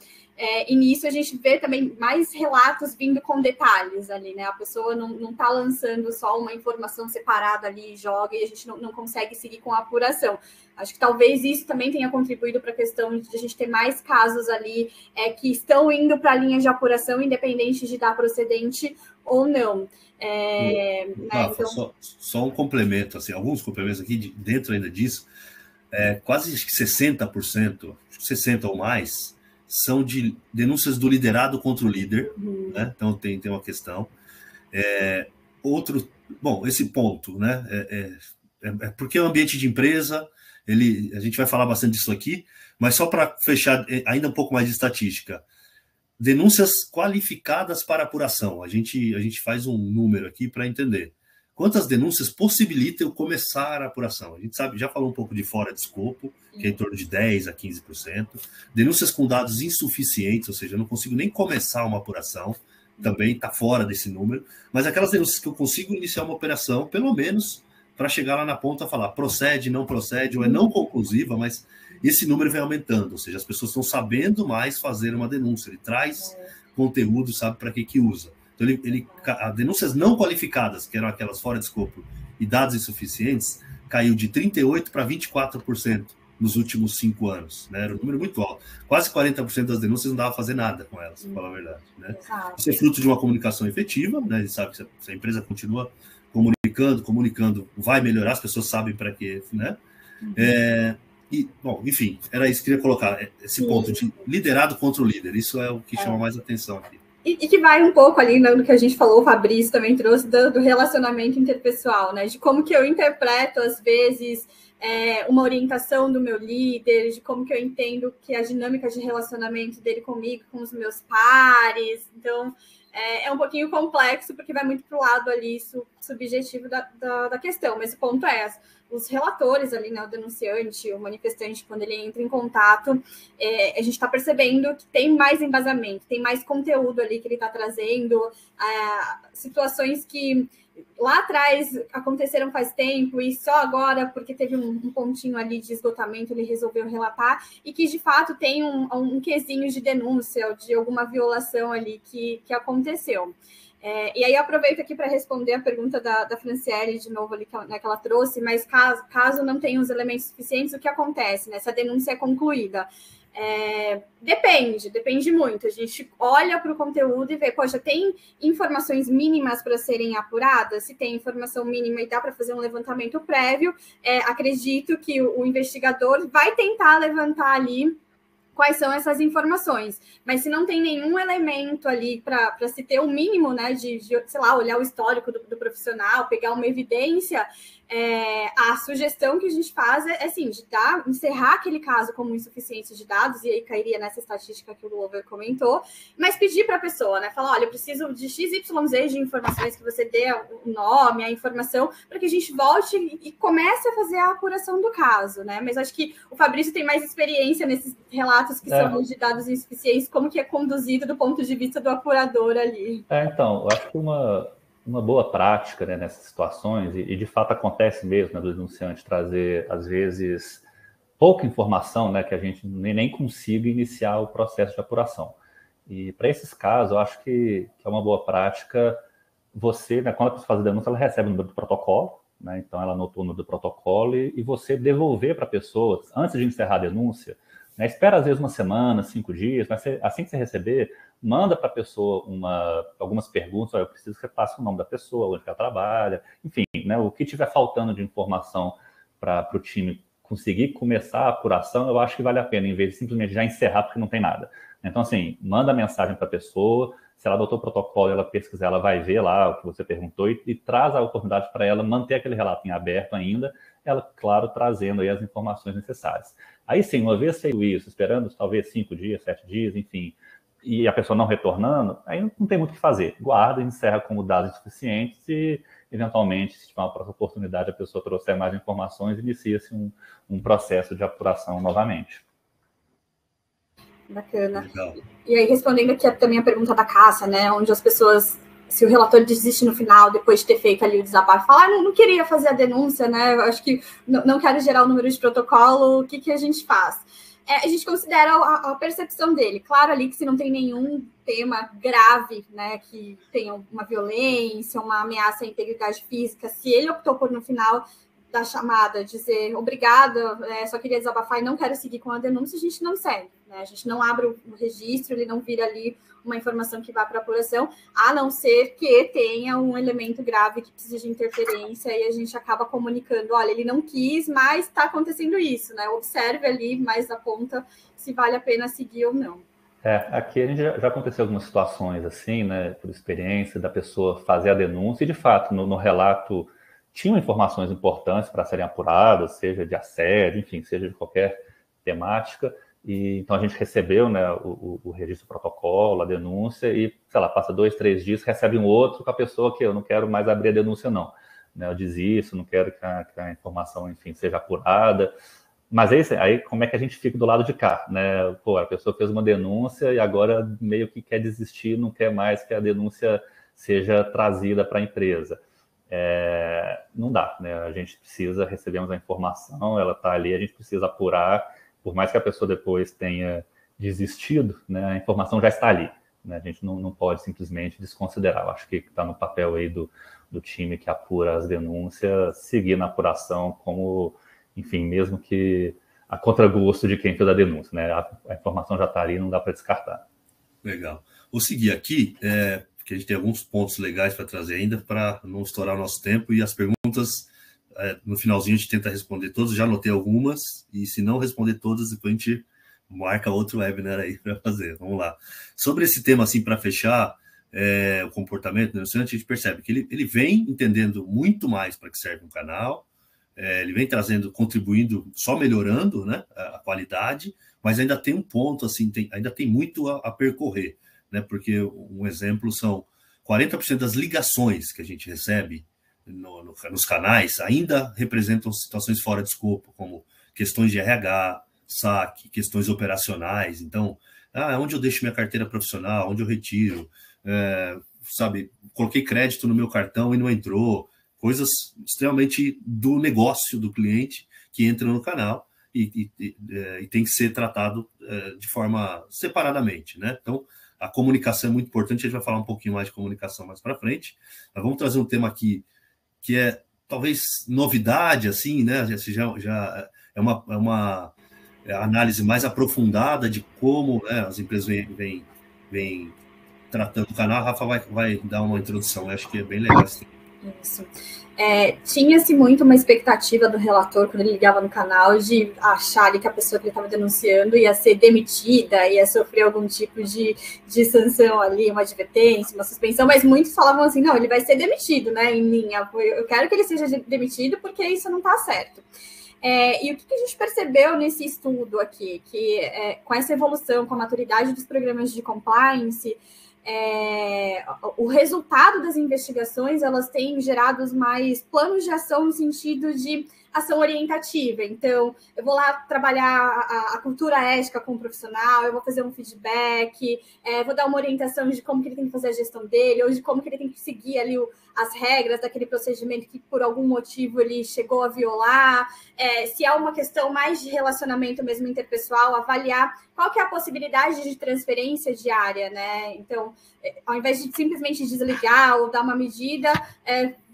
E nisso a gente vê também mais relatos vindo com detalhes ali, né? A pessoa não está lançando só uma informação separada ali e joga, e a gente não consegue seguir com a apuração. Acho que talvez isso também tenha contribuído para a questão de a gente ter mais casos ali que estão indo para a linha de apuração, independente de dar procedente ou não. Rafa, então... só um complemento, assim, alguns complementos aqui dentro ainda disso, quase 60%, 60% ou mais, são de denúncias do liderado contra o líder, né? Então tem uma questão. Bom, esse ponto, né? Porque é um ambiente de empresa, a gente vai falar bastante disso aqui, mas só para fechar ainda um pouco mais de estatística. Denúncias qualificadas para apuração. A gente faz um número aqui para entender. Quantas denúncias possibilitam eu começar a apuração? A gente sabe, já falou um pouco de fora de escopo, que é em torno de 10% a 15%. Denúncias com dados insuficientes, ou seja, eu não consigo nem começar uma apuração, também está fora desse número. Mas aquelas denúncias que eu consigo iniciar uma operação, pelo menos, para chegar lá na ponta e falar procede, não procede, ou é não conclusiva, mas esse número vem aumentando, ou seja, as pessoas estão sabendo mais fazer uma denúncia. Ele traz conteúdo, sabe para que usa. Então, as denúncias não qualificadas, que eram aquelas fora de escopo, e dados insuficientes, caiu de 38% para 24% nos últimos 5 anos. Né? Era um número muito alto. Quase 40% das denúncias não dava a fazer nada com elas, para falar a verdade. Né? Isso é fruto de uma comunicação efetiva, né? A gente sabe que se a empresa continua comunicando, vai melhorar, as pessoas sabem para quê. Né? Bom, enfim, era isso que eu queria colocar, esse ponto de liderado contra o líder. Isso é o que chama mais atenção aqui. E que vai um pouco ali no que a gente falou, o Fabrício também trouxe, do relacionamento interpessoal, né? De como que eu interpreto, às vezes, uma orientação do meu líder, de como que eu entendo que a dinâmica de relacionamento dele comigo, com os meus pares. Então, é um pouquinho complexo, porque vai muito para o lado ali subjetivo da questão. Mas o ponto é, os relatores ali, né, o denunciante, o manifestante, quando ele entra em contato, a gente está percebendo que tem mais embasamento, tem mais conteúdo ali que ele está trazendo, situações que lá atrás aconteceram faz tempo e só agora, porque teve um pontinho ali de esgotamento, ele resolveu relatar, e que de fato tem um quesinho de denúncia ou de alguma violação ali que aconteceu. E aí eu aproveito aqui para responder a pergunta da Franciele de novo ali, que ela trouxe, mas caso não tenha os elementos suficientes, o que acontece, né? Se a denúncia é concluída? Depende muito. A gente olha para o conteúdo e vê, poxa, tem informações mínimas para serem apuradas? Se tem informação mínima e dá para fazer um levantamento prévio, acredito que o investigador vai tentar levantar ali quais são essas informações. Mas se não tem nenhum elemento ali para se ter o mínimo, né, de, sei lá, olhar o histórico do profissional, pegar uma evidência, a sugestão que a gente faz assim, de encerrar aquele caso como insuficiência de dados, e aí cairia nessa estatística que o Glover comentou, mas pedir para a pessoa, né, falar, olha, eu preciso de XYZ de informações, que você dê o nome, a informação, para que a gente volte e comece a fazer a apuração do caso, né, mas acho que o Fabrício tem mais experiência nesses relatos que são de dados insuficientes, como que é conduzido do ponto de vista do apurador ali. Então, eu acho que uma boa prática, né, nessas situações, e de fato acontece mesmo, né, do denunciante trazer, às vezes, pouca informação, né, que a gente nem consiga iniciar o processo de apuração. E para esses casos, eu acho que é uma boa prática você, né, quando a pessoa faz a denúncia, ela recebe o número do protocolo, né, então ela anotou o número do protocolo e você devolver para a pessoa, antes de encerrar a denúncia, né, espera às vezes uma semana, 5 dias, mas assim que você receber, manda para a pessoa algumas perguntas, eu preciso que você passe o nome da pessoa, onde ela trabalha, enfim, né, o que tiver faltando de informação para o time conseguir começar a apuração, eu acho que vale a pena, em vez de simplesmente já encerrar porque não tem nada. Então, assim, manda a mensagem para a pessoa, se ela adotou o protocolo, ela pesquisar, ela vai ver lá o que você perguntou e traz a oportunidade para ela manter aquele relato em aberto ainda, ela, claro, trazendo aí as informações necessárias. Aí sim, uma vez feito isso, esperando talvez 5 dias, 7 dias, enfim, e a pessoa não retornando, aí não tem muito o que fazer. Guarda, encerra como dados insuficientes e, eventualmente, se tiver uma próxima oportunidade, a pessoa trouxer mais informações, inicia-se um processo de apuração novamente. Bacana. Legal. E aí, respondendo aqui também a pergunta da Cássia, né, onde as pessoas, se o relator desiste no final, depois de ter feito ali o desabafo, fala, não queria fazer a denúncia, né, eu acho que não quero gerar o número de protocolo, o que a gente faz? A gente considera a percepção dele. Claro ali que se não tem nenhum tema grave, né, que tenha uma violência, uma ameaça à integridade física, se ele optou por, no final da chamada, dizer obrigada, só queria desabafar e não quero seguir com a denúncia, a gente não segue, né? A gente não abre o registro, ele não vira ali uma informação que vá para a apuração, a não ser que tenha um elemento grave que precise de interferência e a gente acaba comunicando, olha, ele não quis, mas está acontecendo isso, né? Observe ali mais a ponta se vale a pena seguir ou não. Aqui a gente já aconteceu algumas situações assim, né, por experiência da pessoa fazer a denúncia e, de fato, no relato tinham informações importantes para serem apuradas, seja de assédio, enfim, seja de qualquer temática. E então a gente recebeu, né, o registro do protocolo, a denúncia, e, sei lá, passa 2, 3 dias, recebe um outro com a pessoa que eu não quero mais abrir a denúncia, não. Né, eu desisto, não quero que a informação, enfim, seja apurada. Mas aí como é que a gente fica do lado de cá? Né? Pô, a pessoa fez uma denúncia e agora meio que quer desistir, não quer mais que a denúncia seja trazida para a empresa. Não dá, né? A gente precisa, recebemos a informação, ela está ali, a gente precisa apurar, por mais que a pessoa depois tenha desistido, né, a informação já está ali, né? A gente não pode simplesmente desconsiderar. Eu acho que está no papel aí do time que apura as denúncias, seguir na apuração como, enfim, mesmo que a contragosto de quem fez a denúncia, né? A informação já está ali, não dá para descartar. Legal. Vou seguir aqui, porque a gente tem alguns pontos legais para trazer ainda, para não estourar o nosso tempo, e as perguntas, no finalzinho a gente tenta responder todas, já anotei algumas, e se não responder todas, depois a gente marca outro webinar aí para fazer. Vamos lá. Sobre esse tema, assim, para fechar, o comportamento do denunciante, a gente percebe que ele vem entendendo muito mais para que serve um canal, ele vem trazendo, contribuindo, só melhorando, né, a qualidade, mas ainda tem um ponto, assim, ainda tem muito a percorrer, né, porque um exemplo são 40% das ligações que a gente recebe nos canais ainda representam situações fora de escopo, como questões de RH, saque, questões operacionais. Então, onde eu deixo minha carteira profissional, onde eu retiro, sabe, coloquei crédito no meu cartão e não entrou, coisas extremamente do negócio do cliente que entram no canal e tem que ser tratado de forma separadamente, né? Então, a comunicação é muito importante, a gente vai falar um pouquinho mais de comunicação mais para frente. Mas vamos trazer um tema aqui que é talvez novidade, assim, né? Já é uma análise mais aprofundada de como, né, as empresas vêm tratando o canal. A Rafa vai dar uma introdução, eu acho que é bem legal esse tema. Isso. Tinha-se muito uma expectativa do relator, quando ele ligava no canal, de achar ali que a pessoa que ele estava denunciando ia ser demitida, ia sofrer algum tipo de sanção ali, uma advertência, uma suspensão, mas muitos falavam assim, não, ele vai ser demitido, né, em linha, eu quero que ele seja demitido porque isso não está certo. E o que a gente percebeu nesse estudo aqui, que com essa evolução, com a maturidade dos programas de compliance, o resultado das investigações, elas têm gerado mais planos de ação no sentido de ação orientativa. Então, eu vou lá trabalhar a cultura ética com o profissional, eu vou fazer um feedback, vou dar uma orientação de como que ele tem que fazer a gestão dele, ou de como que ele tem que seguir ali as regras daquele procedimento que por algum motivo ele chegou a violar, se há uma questão mais de relacionamento mesmo interpessoal, avaliar qual que é a possibilidade de transferência diária, né? Então, ao invés de simplesmente desligar ou dar uma medida,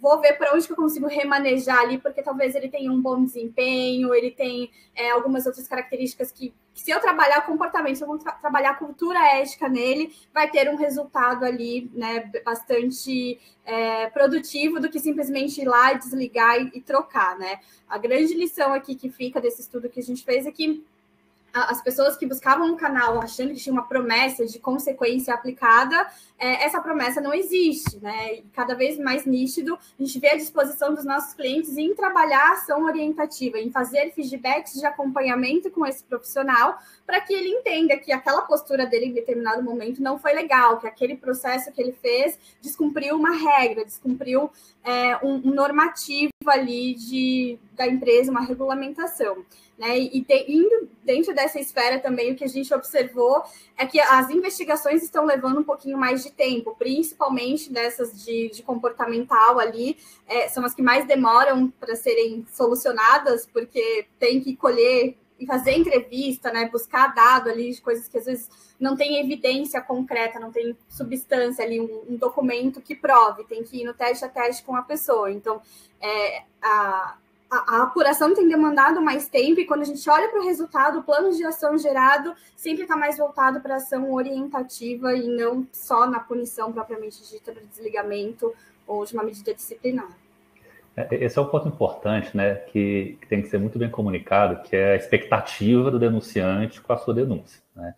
vou ver para onde que eu consigo remanejar ali, porque talvez ele tenha um bom desempenho, ele tem algumas outras características que se eu trabalhar comportamento, se eu vou trabalhar cultura ética nele, vai ter um resultado ali, né, bastante produtivo do que simplesmente ir lá e desligar e trocar, né? A grande lição aqui que fica desse estudo que a gente fez é que as pessoas que buscavam um canal achando que tinha uma promessa de consequência aplicada, essa promessa não existe, né? E cada vez mais nítido, a gente vê a disposição dos nossos clientes em trabalhar a ação orientativa, em fazer feedbacks de acompanhamento com esse profissional, para que ele entenda que aquela postura dele em determinado momento não foi legal, que aquele processo que ele fez descumpriu uma regra, descumpriu um normativo ali da empresa, uma regulamentação. Né? E indo dentro dessa esfera também, o que a gente observou é que as investigações estão levando um pouquinho mais de tempo, principalmente dessas de comportamental ali, são as que mais demoram para serem solucionadas, porque tem que colher e fazer entrevista, né? Buscar dado ali de coisas que às vezes não tem evidência concreta, não tem substância ali, um documento que prove, tem que ir no teste a teste com a pessoa. Então, a apuração tem demandado mais tempo e quando a gente olha para o resultado, o plano de ação gerado sempre está mais voltado para a ação orientativa e não só na punição propriamente dita do desligamento ou de uma medida disciplinar. Esse é um ponto importante, né, que tem que ser muito bem comunicado, que é a expectativa do denunciante com a sua denúncia, né?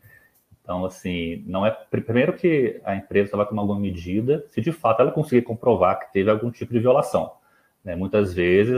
Então, assim, não é... Primeiro que a empresa vai tomar alguma medida se de fato ela conseguir comprovar que teve algum tipo de violação. Muitas vezes,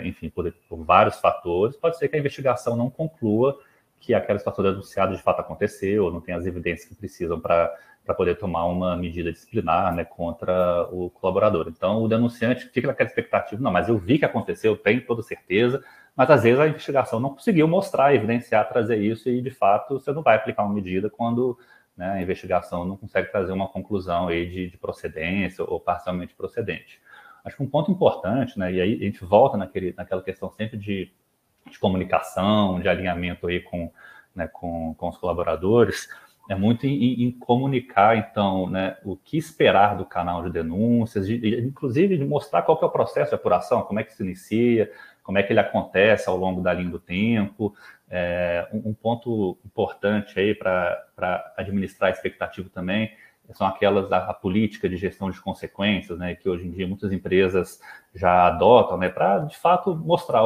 enfim, por vários fatores, pode ser que a investigação não conclua que aquela situação denunciada de fato aconteceu, ou não tem as evidências que precisam para poder tomar uma medida disciplinar, né, contra o colaborador. Então, o denunciante fica naquela expectativa, não, mas eu vi que aconteceu, tenho toda certeza, mas às vezes a investigação não conseguiu mostrar, evidenciar, trazer isso, e de fato você não vai aplicar uma medida quando, né, a investigação não consegue trazer uma conclusão aí de procedência ou parcialmente procedente. Acho que um ponto importante, né, e aí a gente volta naquela questão sempre de comunicação, de alinhamento aí com os colaboradores, é muito em comunicar, então, né, o que esperar do canal de denúncias, inclusive de mostrar qual que é o processo de apuração, como é que se inicia, como é que ele acontece ao longo da linha do tempo. Um ponto importante aí para administrar a expectativa também são aquelas, a política de gestão de consequências, né, que hoje em dia muitas empresas já adotam, né, para, de fato, mostrar,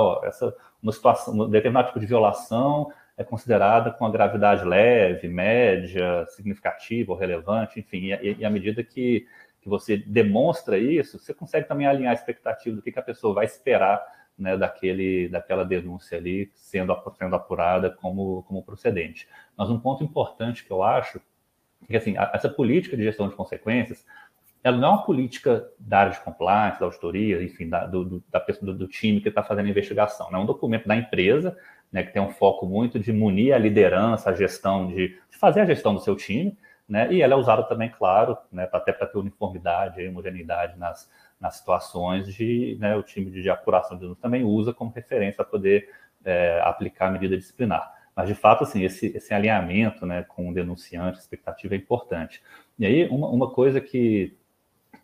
uma situação, um determinado tipo de violação é considerada com a gravidade leve, média, significativa ou relevante, enfim, e à medida que você demonstra isso, você consegue também alinhar a expectativa do que a pessoa vai esperar né, daquela denúncia ali sendo apurada como procedente. Mas um ponto importante que eu acho é que, assim, essa política de gestão de consequências, ela não é uma política da área de compliance, da auditoria, enfim, do time que está fazendo a investigação. É um documento da empresa, né, que tem um foco muito de munir a liderança, a gestão, de fazer a gestão do seu time, né, e ela é usada também, claro, né, até para ter uniformidade, homogeneidade nas situações de, né, o time de apuração de denúncia também usa como referência para poder aplicar a medida disciplinar. Mas, de fato, assim, esse alinhamento, né, com o denunciante, a expectativa é importante. E aí, uma coisa que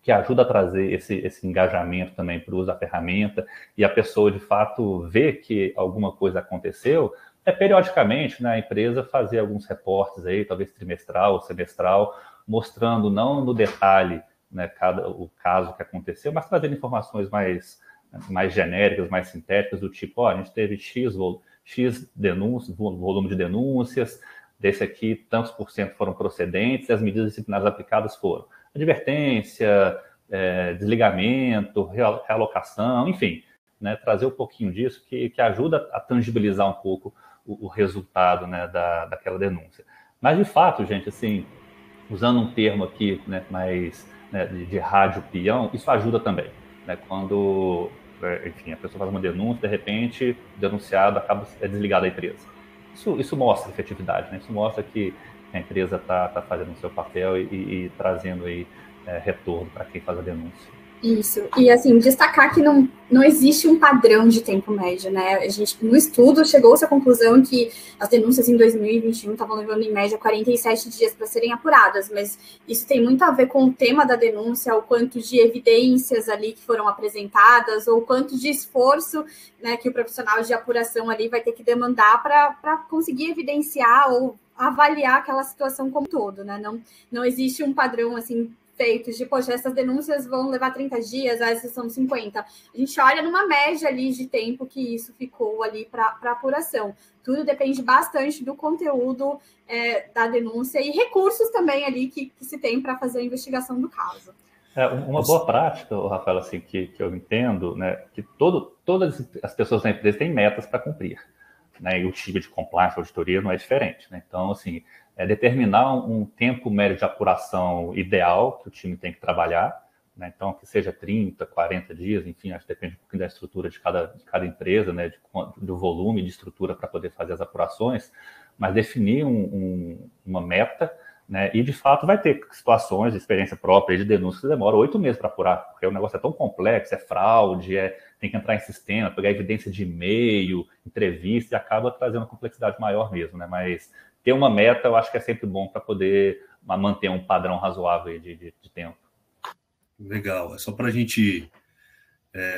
ajuda a trazer esse engajamento também para o uso da ferramenta e a pessoa, de fato, ver que alguma coisa aconteceu, periodicamente, né, a empresa fazer alguns reportes aí, talvez trimestral ou semestral, mostrando não no detalhe, né, o caso que aconteceu, mas trazendo informações mais genéricas, mais sintéticas, do tipo, a gente teve X denúncias, volume de denúncias, desse aqui, tantos por cento foram procedentes, e as medidas disciplinares aplicadas foram advertência, desligamento, realocação, enfim, né, trazer um pouquinho disso que ajuda a tangibilizar um pouco o resultado, né, daquela denúncia. Mas, de fato, gente, assim, usando um termo aqui, né, mais, né, de rádio peão, isso ajuda também, né, quando, enfim, a pessoa faz uma denúncia, de repente, o denunciado acaba desligado da empresa. Isso mostra efetividade, né? Isso mostra que a empresa está fazendo o seu papel e trazendo aí retorno para quem faz a denúncia. Isso, e assim, destacar que não existe um padrão de tempo médio, né? A gente, no estudo, chegou-se à conclusão que as denúncias em 2021 estavam levando, em média, 47 dias para serem apuradas, mas isso tem muito a ver com o tema da denúncia, o quanto de evidências ali que foram apresentadas, ou o quanto de esforço, né, que o profissional de apuração ali vai ter que demandar para conseguir evidenciar ou avaliar aquela situação como um todo, né? Não existe um padrão, assim, feitos de, poxa, essas denúncias vão levar 30 dias, essas são 50. A gente olha numa média ali de tempo que isso ficou ali para apuração. Tudo depende bastante do conteúdo da denúncia e recursos também ali que se tem para fazer a investigação do caso. Uma boa prática, Rafael, assim, que eu entendo, né, que todas as pessoas na empresa têm metas para cumprir, né, e o time de compliance, auditoria, não é diferente, né? Então, assim, determinar um tempo médio de apuração ideal que o time tem que trabalhar, né? Então, que seja 30, 40 dias, enfim, acho que depende um pouquinho da estrutura de cada empresa, né? Do volume de estrutura para poder fazer as apurações, mas definir uma meta, né? E, de fato, vai ter situações de experiência própria de denúncia que demora 8 meses para apurar, porque o negócio é tão complexo, é fraude, tem que entrar em sistema, pegar evidência de e-mail, entrevista, e acaba trazendo uma complexidade maior mesmo, né? Mas ter uma meta, eu acho que é sempre bom para poder manter um padrão razoável de tempo. Legal. É só para a gente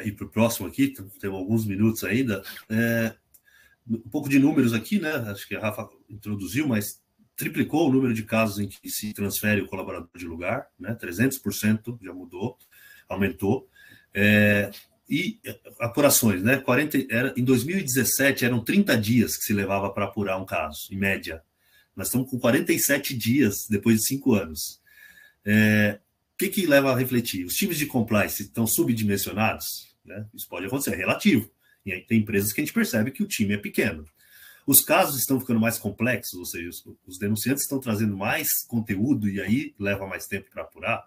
ir para o próximo aqui, temos alguns minutos ainda. Um pouco de números aqui, né? Acho que a Rafa introduziu, mas triplicou o número de casos em que se transfere o colaborador de lugar, né? 300% já mudou, aumentou. E apurações, né? Em 2017 eram 30 dias que se levava para apurar um caso, em média. Nós estamos com 47 dias depois de 5 anos. O que leva a refletir? Os times de compliance estão subdimensionados, né? Isso pode acontecer, é relativo. E aí tem empresas que a gente percebe que o time é pequeno. Os casos estão ficando mais complexos, ou seja, os denunciantes estão trazendo mais conteúdo e aí leva mais tempo para apurar.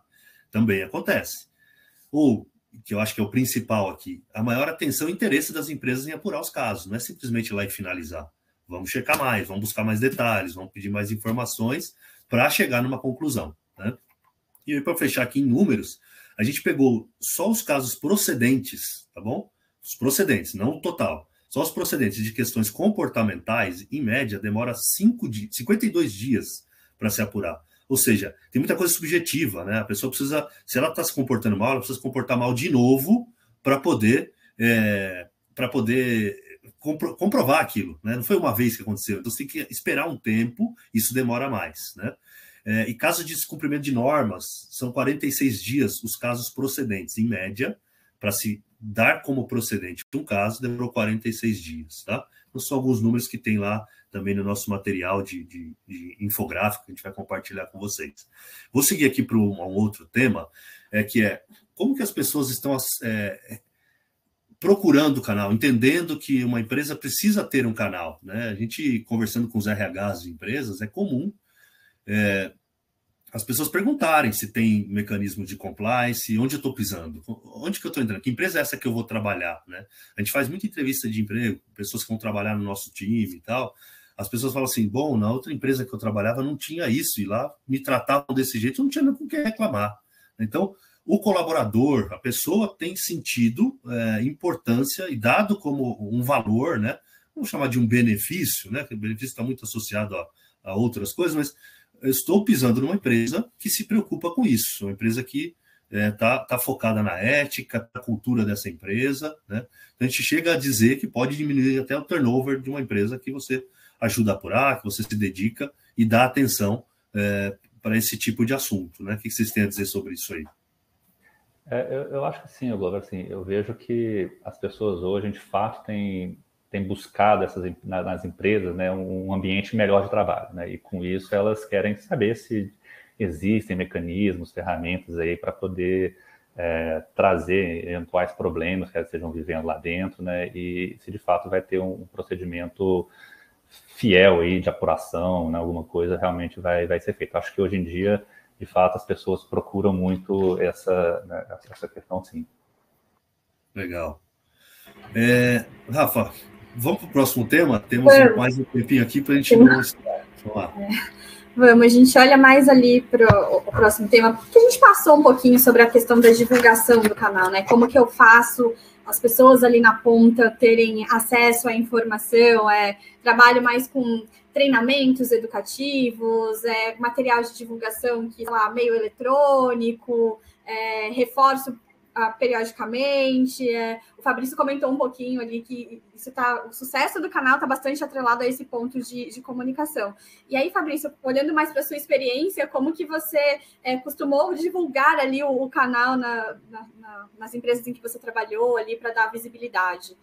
Também acontece. Ou, que eu acho que é o principal aqui, a maior atenção e interesse das empresas em apurar os casos, não é simplesmente ir lá e finalizar. Vamos checar mais, vamos buscar mais detalhes, vamos pedir mais informações para chegar numa conclusão, né? E aí, para fechar aqui em números, a gente pegou só os casos procedentes, tá bom? Os procedentes, não o total. Só os procedentes de questões comportamentais, em média, demora 52 dias para se apurar. Ou seja, tem muita coisa subjetiva, né? A pessoa precisa, se ela está se comportando mal, ela precisa se comportar mal de novo para poder comprovar aquilo, né? Não foi uma vez que aconteceu, então você tem que esperar um tempo, isso demora mais, né? E casos de descumprimento de normas, são 46 dias os casos procedentes, em média, para se dar como procedente um caso, demorou 46 dias, tá? Então, são alguns números que tem lá também no nosso material de infográfico, que a gente vai compartilhar com vocês. Vou seguir aqui para um outro tema, que é como que as pessoas estão procurando o canal, entendendo que uma empresa precisa ter um canal, né? A gente, conversando com os RHs de empresas, é comum as pessoas perguntarem se tem mecanismo de compliance, onde eu estou pisando, onde que eu estou entrando, que empresa é essa que eu vou trabalhar, né? A gente faz muita entrevista de emprego, pessoas que vão trabalhar no nosso time e tal, as pessoas falam assim, bom, na outra empresa que eu trabalhava não tinha isso, e lá me tratavam desse jeito, não tinha nem com quem reclamar. Então, o colaborador, a pessoa tem sentido importância e dado como um valor, né? Vamos chamar de um benefício, né? Que o benefício está muito associado a outras coisas, mas eu estou pisando numa empresa que se preocupa com isso, uma empresa que tá focada na ética, na cultura dessa empresa, né? A gente chega a dizer que pode diminuir até o turnover de uma empresa que você ajuda a apurar, que você se dedica e dá atenção para esse tipo de assunto, né? O que vocês têm a dizer sobre isso aí? Eu acho que sim, Globo. Assim, eu vejo que as pessoas hoje, de fato, têm buscado nas empresas, né, um ambiente melhor de trabalho, né? E com isso elas querem saber se existem mecanismos, ferramentas aí para poder trazer eventuais problemas que elas estejam vivendo lá dentro, né? E se de fato vai ter um procedimento fiel aí de apuração, né? Alguma coisa realmente vai ser feita. Acho que hoje em dia, de fato, as pessoas procuram muito essa questão, sim. Legal. Rafa, vamos para o próximo tema? Temos mais um tempinho aqui para a gente não... Vamos lá. Vamos, a gente olha mais ali para o próximo tema, porque a gente passou um pouquinho sobre a questão da divulgação do canal, né? Como que eu faço as pessoas ali na ponta terem acesso à informação, trabalho mais com treinamentos educativos, material de divulgação, que, sei lá, meio eletrônico, reforço periodicamente. O Fabrício comentou um pouquinho ali que o sucesso do canal está bastante atrelado a esse ponto de comunicação. E aí, Fabrício, olhando mais para a sua experiência, como que você costumou divulgar ali o canal nas empresas em que você trabalhou ali para dar visibilidade?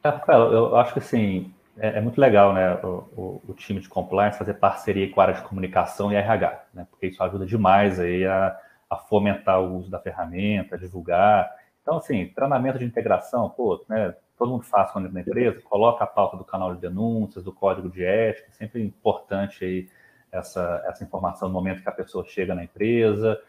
Rafael, eu acho que assim, é muito legal, né, o time de compliance fazer parceria com a área de comunicação e RH, né, porque isso ajuda demais aí a fomentar o uso da ferramenta, a divulgar. Então, assim, treinamento de integração, né, todo mundo faz quando entra na empresa, coloca a pauta do canal de denúncias, do código de ética, é sempre importante aí essa informação no momento que a pessoa chega na empresa,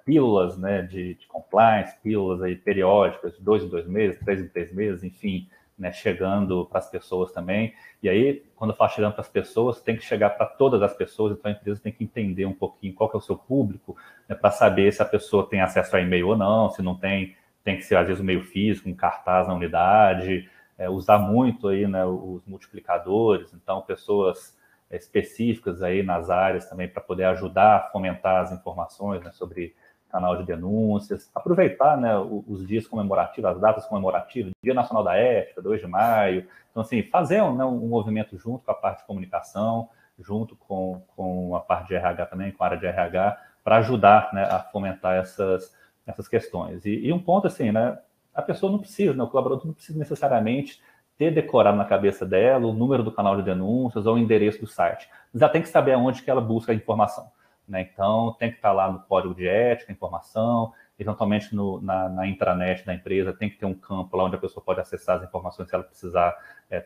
pílulas, né, de compliance, pílulas aí periódicas, de 2 em 2 meses, 3 em 3 meses, enfim, né, chegando para as pessoas também. E aí, quando eu falo chegando para as pessoas, tem que chegar para todas as pessoas, então a empresa tem que entender um pouquinho qual que é o seu público, né, para saber se a pessoa tem acesso a e-mail ou não, se não tem que ser, às vezes, o meio físico, um cartaz na unidade, usar muito aí, né, os multiplicadores, então pessoas específicas aí nas áreas também para poder ajudar a fomentar as informações, né, sobre canal de denúncias, aproveitar, né, os dias comemorativos, as datas comemorativas, Dia Nacional da Ética, 2 de maio, então assim, fazer um movimento junto com a parte de comunicação, junto com a parte de RH também, com a área de RH, para ajudar, né, a fomentar essas questões. E um ponto assim, né, a pessoa não precisa, né, o colaborador não precisa necessariamente ter decorado na cabeça dela o número do canal de denúncias ou o endereço do site, mas ela tem que saber aonde que ela busca a informação. Né? Então, tem que estar lá no código de ética, a informação, eventualmente na intranet da empresa, tem que ter um campo lá onde a pessoa pode acessar as informações se ela precisar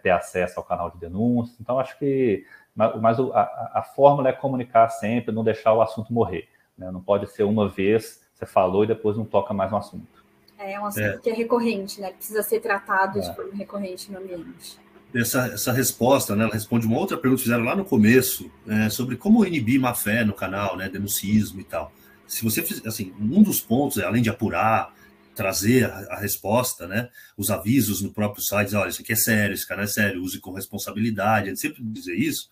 ter acesso ao canal de denúncias. Então, acho que a fórmula é comunicar sempre, não deixar o assunto morrer. Né? Não pode ser uma vez, você falou e depois não toca mais no assunto. É um assunto que é recorrente, né? Precisa ser tratado de forma recorrente no ambiente. Essa resposta, né, ela responde uma outra pergunta que fizeram lá no começo, sobre como inibir má fé no canal, né, denuncismo e tal. Se você fizer, assim, um dos pontos, além de apurar, trazer a resposta, né, os avisos no próprio site, olha, isso aqui é sério, esse canal é sério, use com responsabilidade, a gente sempre dizer isso,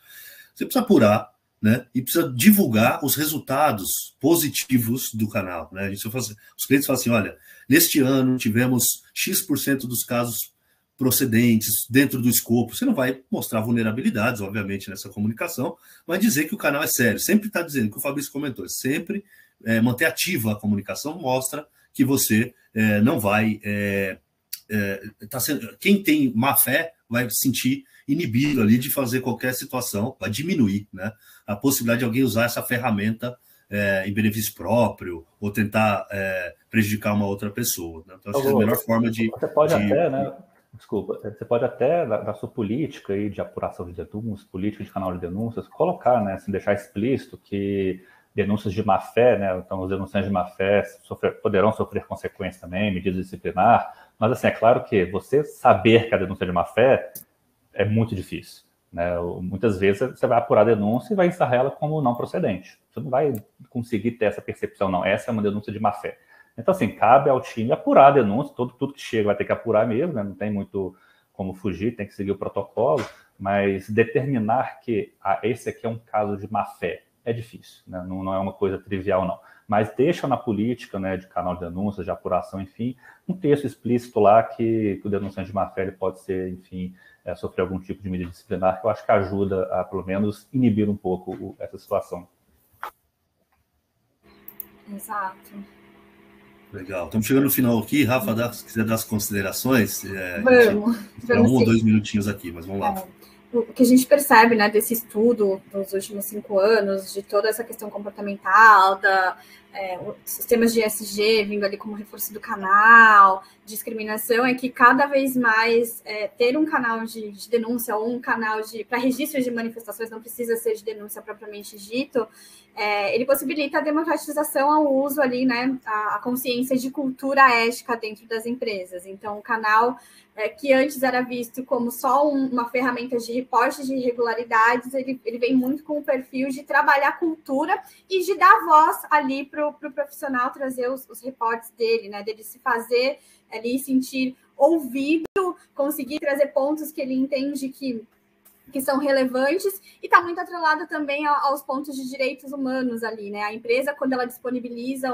você precisa apurar, né, e precisa divulgar os resultados positivos do canal, né, os clientes falam assim, olha, neste ano tivemos X% dos casos procedentes dentro do escopo. Você não vai mostrar vulnerabilidades, obviamente, nessa comunicação, mas dizer que o canal é sério. Sempre está dizendo, o que o Fabrício comentou, sempre manter ativa a comunicação mostra que você não vai... quem tem má fé vai se sentir inibido ali de fazer qualquer situação, vai diminuir, né, a possibilidade de alguém usar essa ferramenta em benefício próprio ou tentar prejudicar uma outra pessoa. Né? Então, acho que é a melhor forma de... Você pode até, né? Desculpa, você pode até, na sua política aí de apuração de denúncias, política de canal de denúncias, colocar, né, assim, deixar explícito que denúncias de má-fé, né, então os denunciantes de má-fé poderão sofrer consequências também, medidas disciplinar, mas assim, é claro que você saber que a denúncia é de má-fé é muito difícil, né, muitas vezes você vai apurar a denúncia e vai encerrar ela como não procedente, você não vai conseguir ter essa percepção, não, essa é uma denúncia de má-fé. Então, assim, cabe ao time apurar a denúncia, tudo que chega vai ter que apurar mesmo, né? Não tem muito como fugir, tem que seguir o protocolo, mas determinar que esse aqui é um caso de má-fé é difícil, né? Não é uma coisa trivial, não. Mas deixa na política, né, de canal de denúncias, de apuração, enfim, um texto explícito lá que o denunciante de má-fé ele pode ser, enfim, sofrer algum tipo de medida disciplinar, que eu acho que ajuda a, pelo menos, inibir um pouco essa situação. Exato. Legal. Estamos chegando no final aqui. Rafa, se quiser dar as considerações, vamos 1 ou 2 minutinhos aqui, mas vamos lá. O que a gente percebe, né, desse estudo dos últimos 5 anos, de toda essa questão comportamental, sistemas de ESG vindo ali como reforço do canal, discriminação, é que cada vez mais ter um canal de denúncia ou um canal para registro de manifestações, não precisa ser de denúncia propriamente dito, ele possibilita a democratização ao uso ali, né, a consciência de cultura ética dentro das empresas. Então, o canal que antes era visto como só uma ferramenta de reporte de irregularidades, ele vem muito com o perfil de trabalhar a cultura e de dar voz ali para o profissional trazer os reportes dele, né, dele se fazer ali sentir ouvido, conseguir trazer pontos que ele entende que são relevantes, e está muito atrelado também aos pontos de direitos humanos ali, né? A empresa, quando ela disponibiliza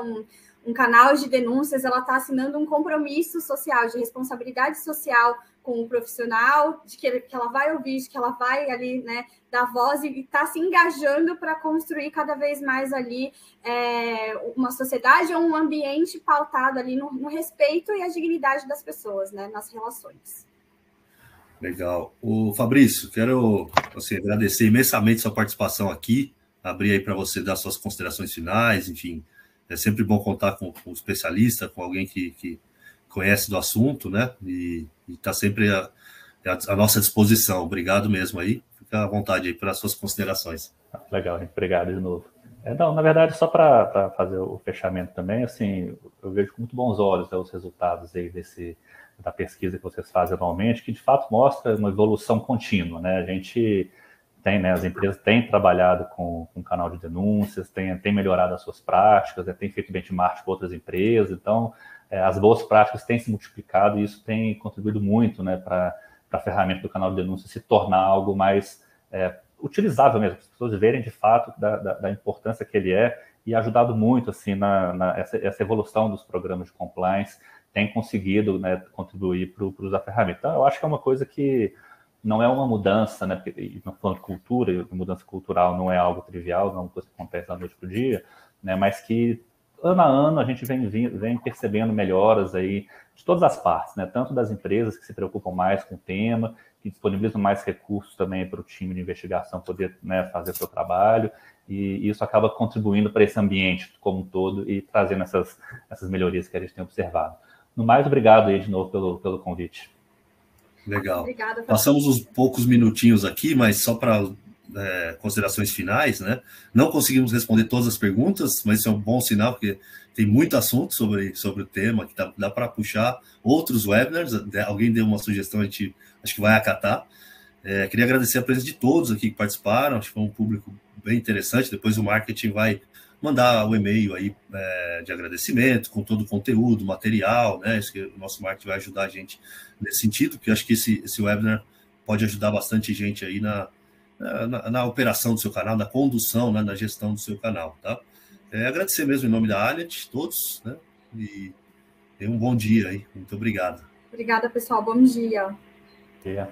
um canal de denúncias, ela está assinando um compromisso social, de responsabilidade social com o profissional, de que ela vai ouvir, de que ela vai ali, né, dar voz e está se engajando para construir cada vez mais ali uma sociedade ou um ambiente pautado ali no respeito e a dignidade das pessoas, né, nas relações. Legal. O Fabrício, quero agradecer imensamente sua participação aqui, abrir aí para você dar suas considerações finais, enfim, é sempre bom contar com um especialista, com alguém que conhece do assunto, né, e está sempre à nossa disposição. Obrigado mesmo aí, fica à vontade aí para as suas considerações. Legal, obrigado de novo. Não, na verdade, só para fazer o fechamento também, assim, eu vejo com muito bons olhos os resultados aí da pesquisa que vocês fazem anualmente, que de fato mostra uma evolução contínua, né? A gente tem, né, as empresas têm trabalhado com canal de denúncias, têm melhorado as suas práticas, têm feito benchmark com outras empresas, então as boas práticas têm se multiplicado e isso tem contribuído muito, né, para a ferramenta do canal de denúncia se tornar algo mais utilizável mesmo, para as pessoas verem de fato da importância que ele é, e ajudado muito assim essa evolução dos programas de compliance, tem conseguido, né, contribuir para o uso da ferramenta. Então, eu acho que é uma coisa que não é uma mudança, né, falando de cultura, e mudança cultural não é algo trivial, não é uma coisa que acontece da noite para o dia, né, mas que ano a ano a gente vem percebendo melhoras aí de todas as partes, né, tanto das empresas que se preocupam mais com o tema, que disponibilizam mais recursos também para o time de investigação poder, né, fazer o seu trabalho, e isso acaba contribuindo para esse ambiente como um todo e trazendo essas melhorias que a gente tem observado. No mais, obrigado aí de novo pelo convite. Legal. Obrigada, passamos uns poucos minutinhos aqui, mas só para considerações finais, né? Não conseguimos responder todas as perguntas, mas isso é um bom sinal, porque tem muito assunto sobre o tema, que dá para puxar outros webinars. Alguém deu uma sugestão, a gente acho que vai acatar. Queria agradecer a presença de todos aqui que participaram, acho que foi um público bem interessante. Depois o marketing vai mandar o e-mail aí de agradecimento, com todo o conteúdo, material, né? Acho que o nosso marketing vai ajudar a gente nesse sentido, porque acho que esse webinar pode ajudar bastante gente aí na operação do seu canal, na condução, né, na gestão do seu canal, tá? Agradecer mesmo em nome da Alliant, todos, né? E tenham um bom dia aí. Muito obrigado. Obrigada, pessoal. Bom dia. Yeah.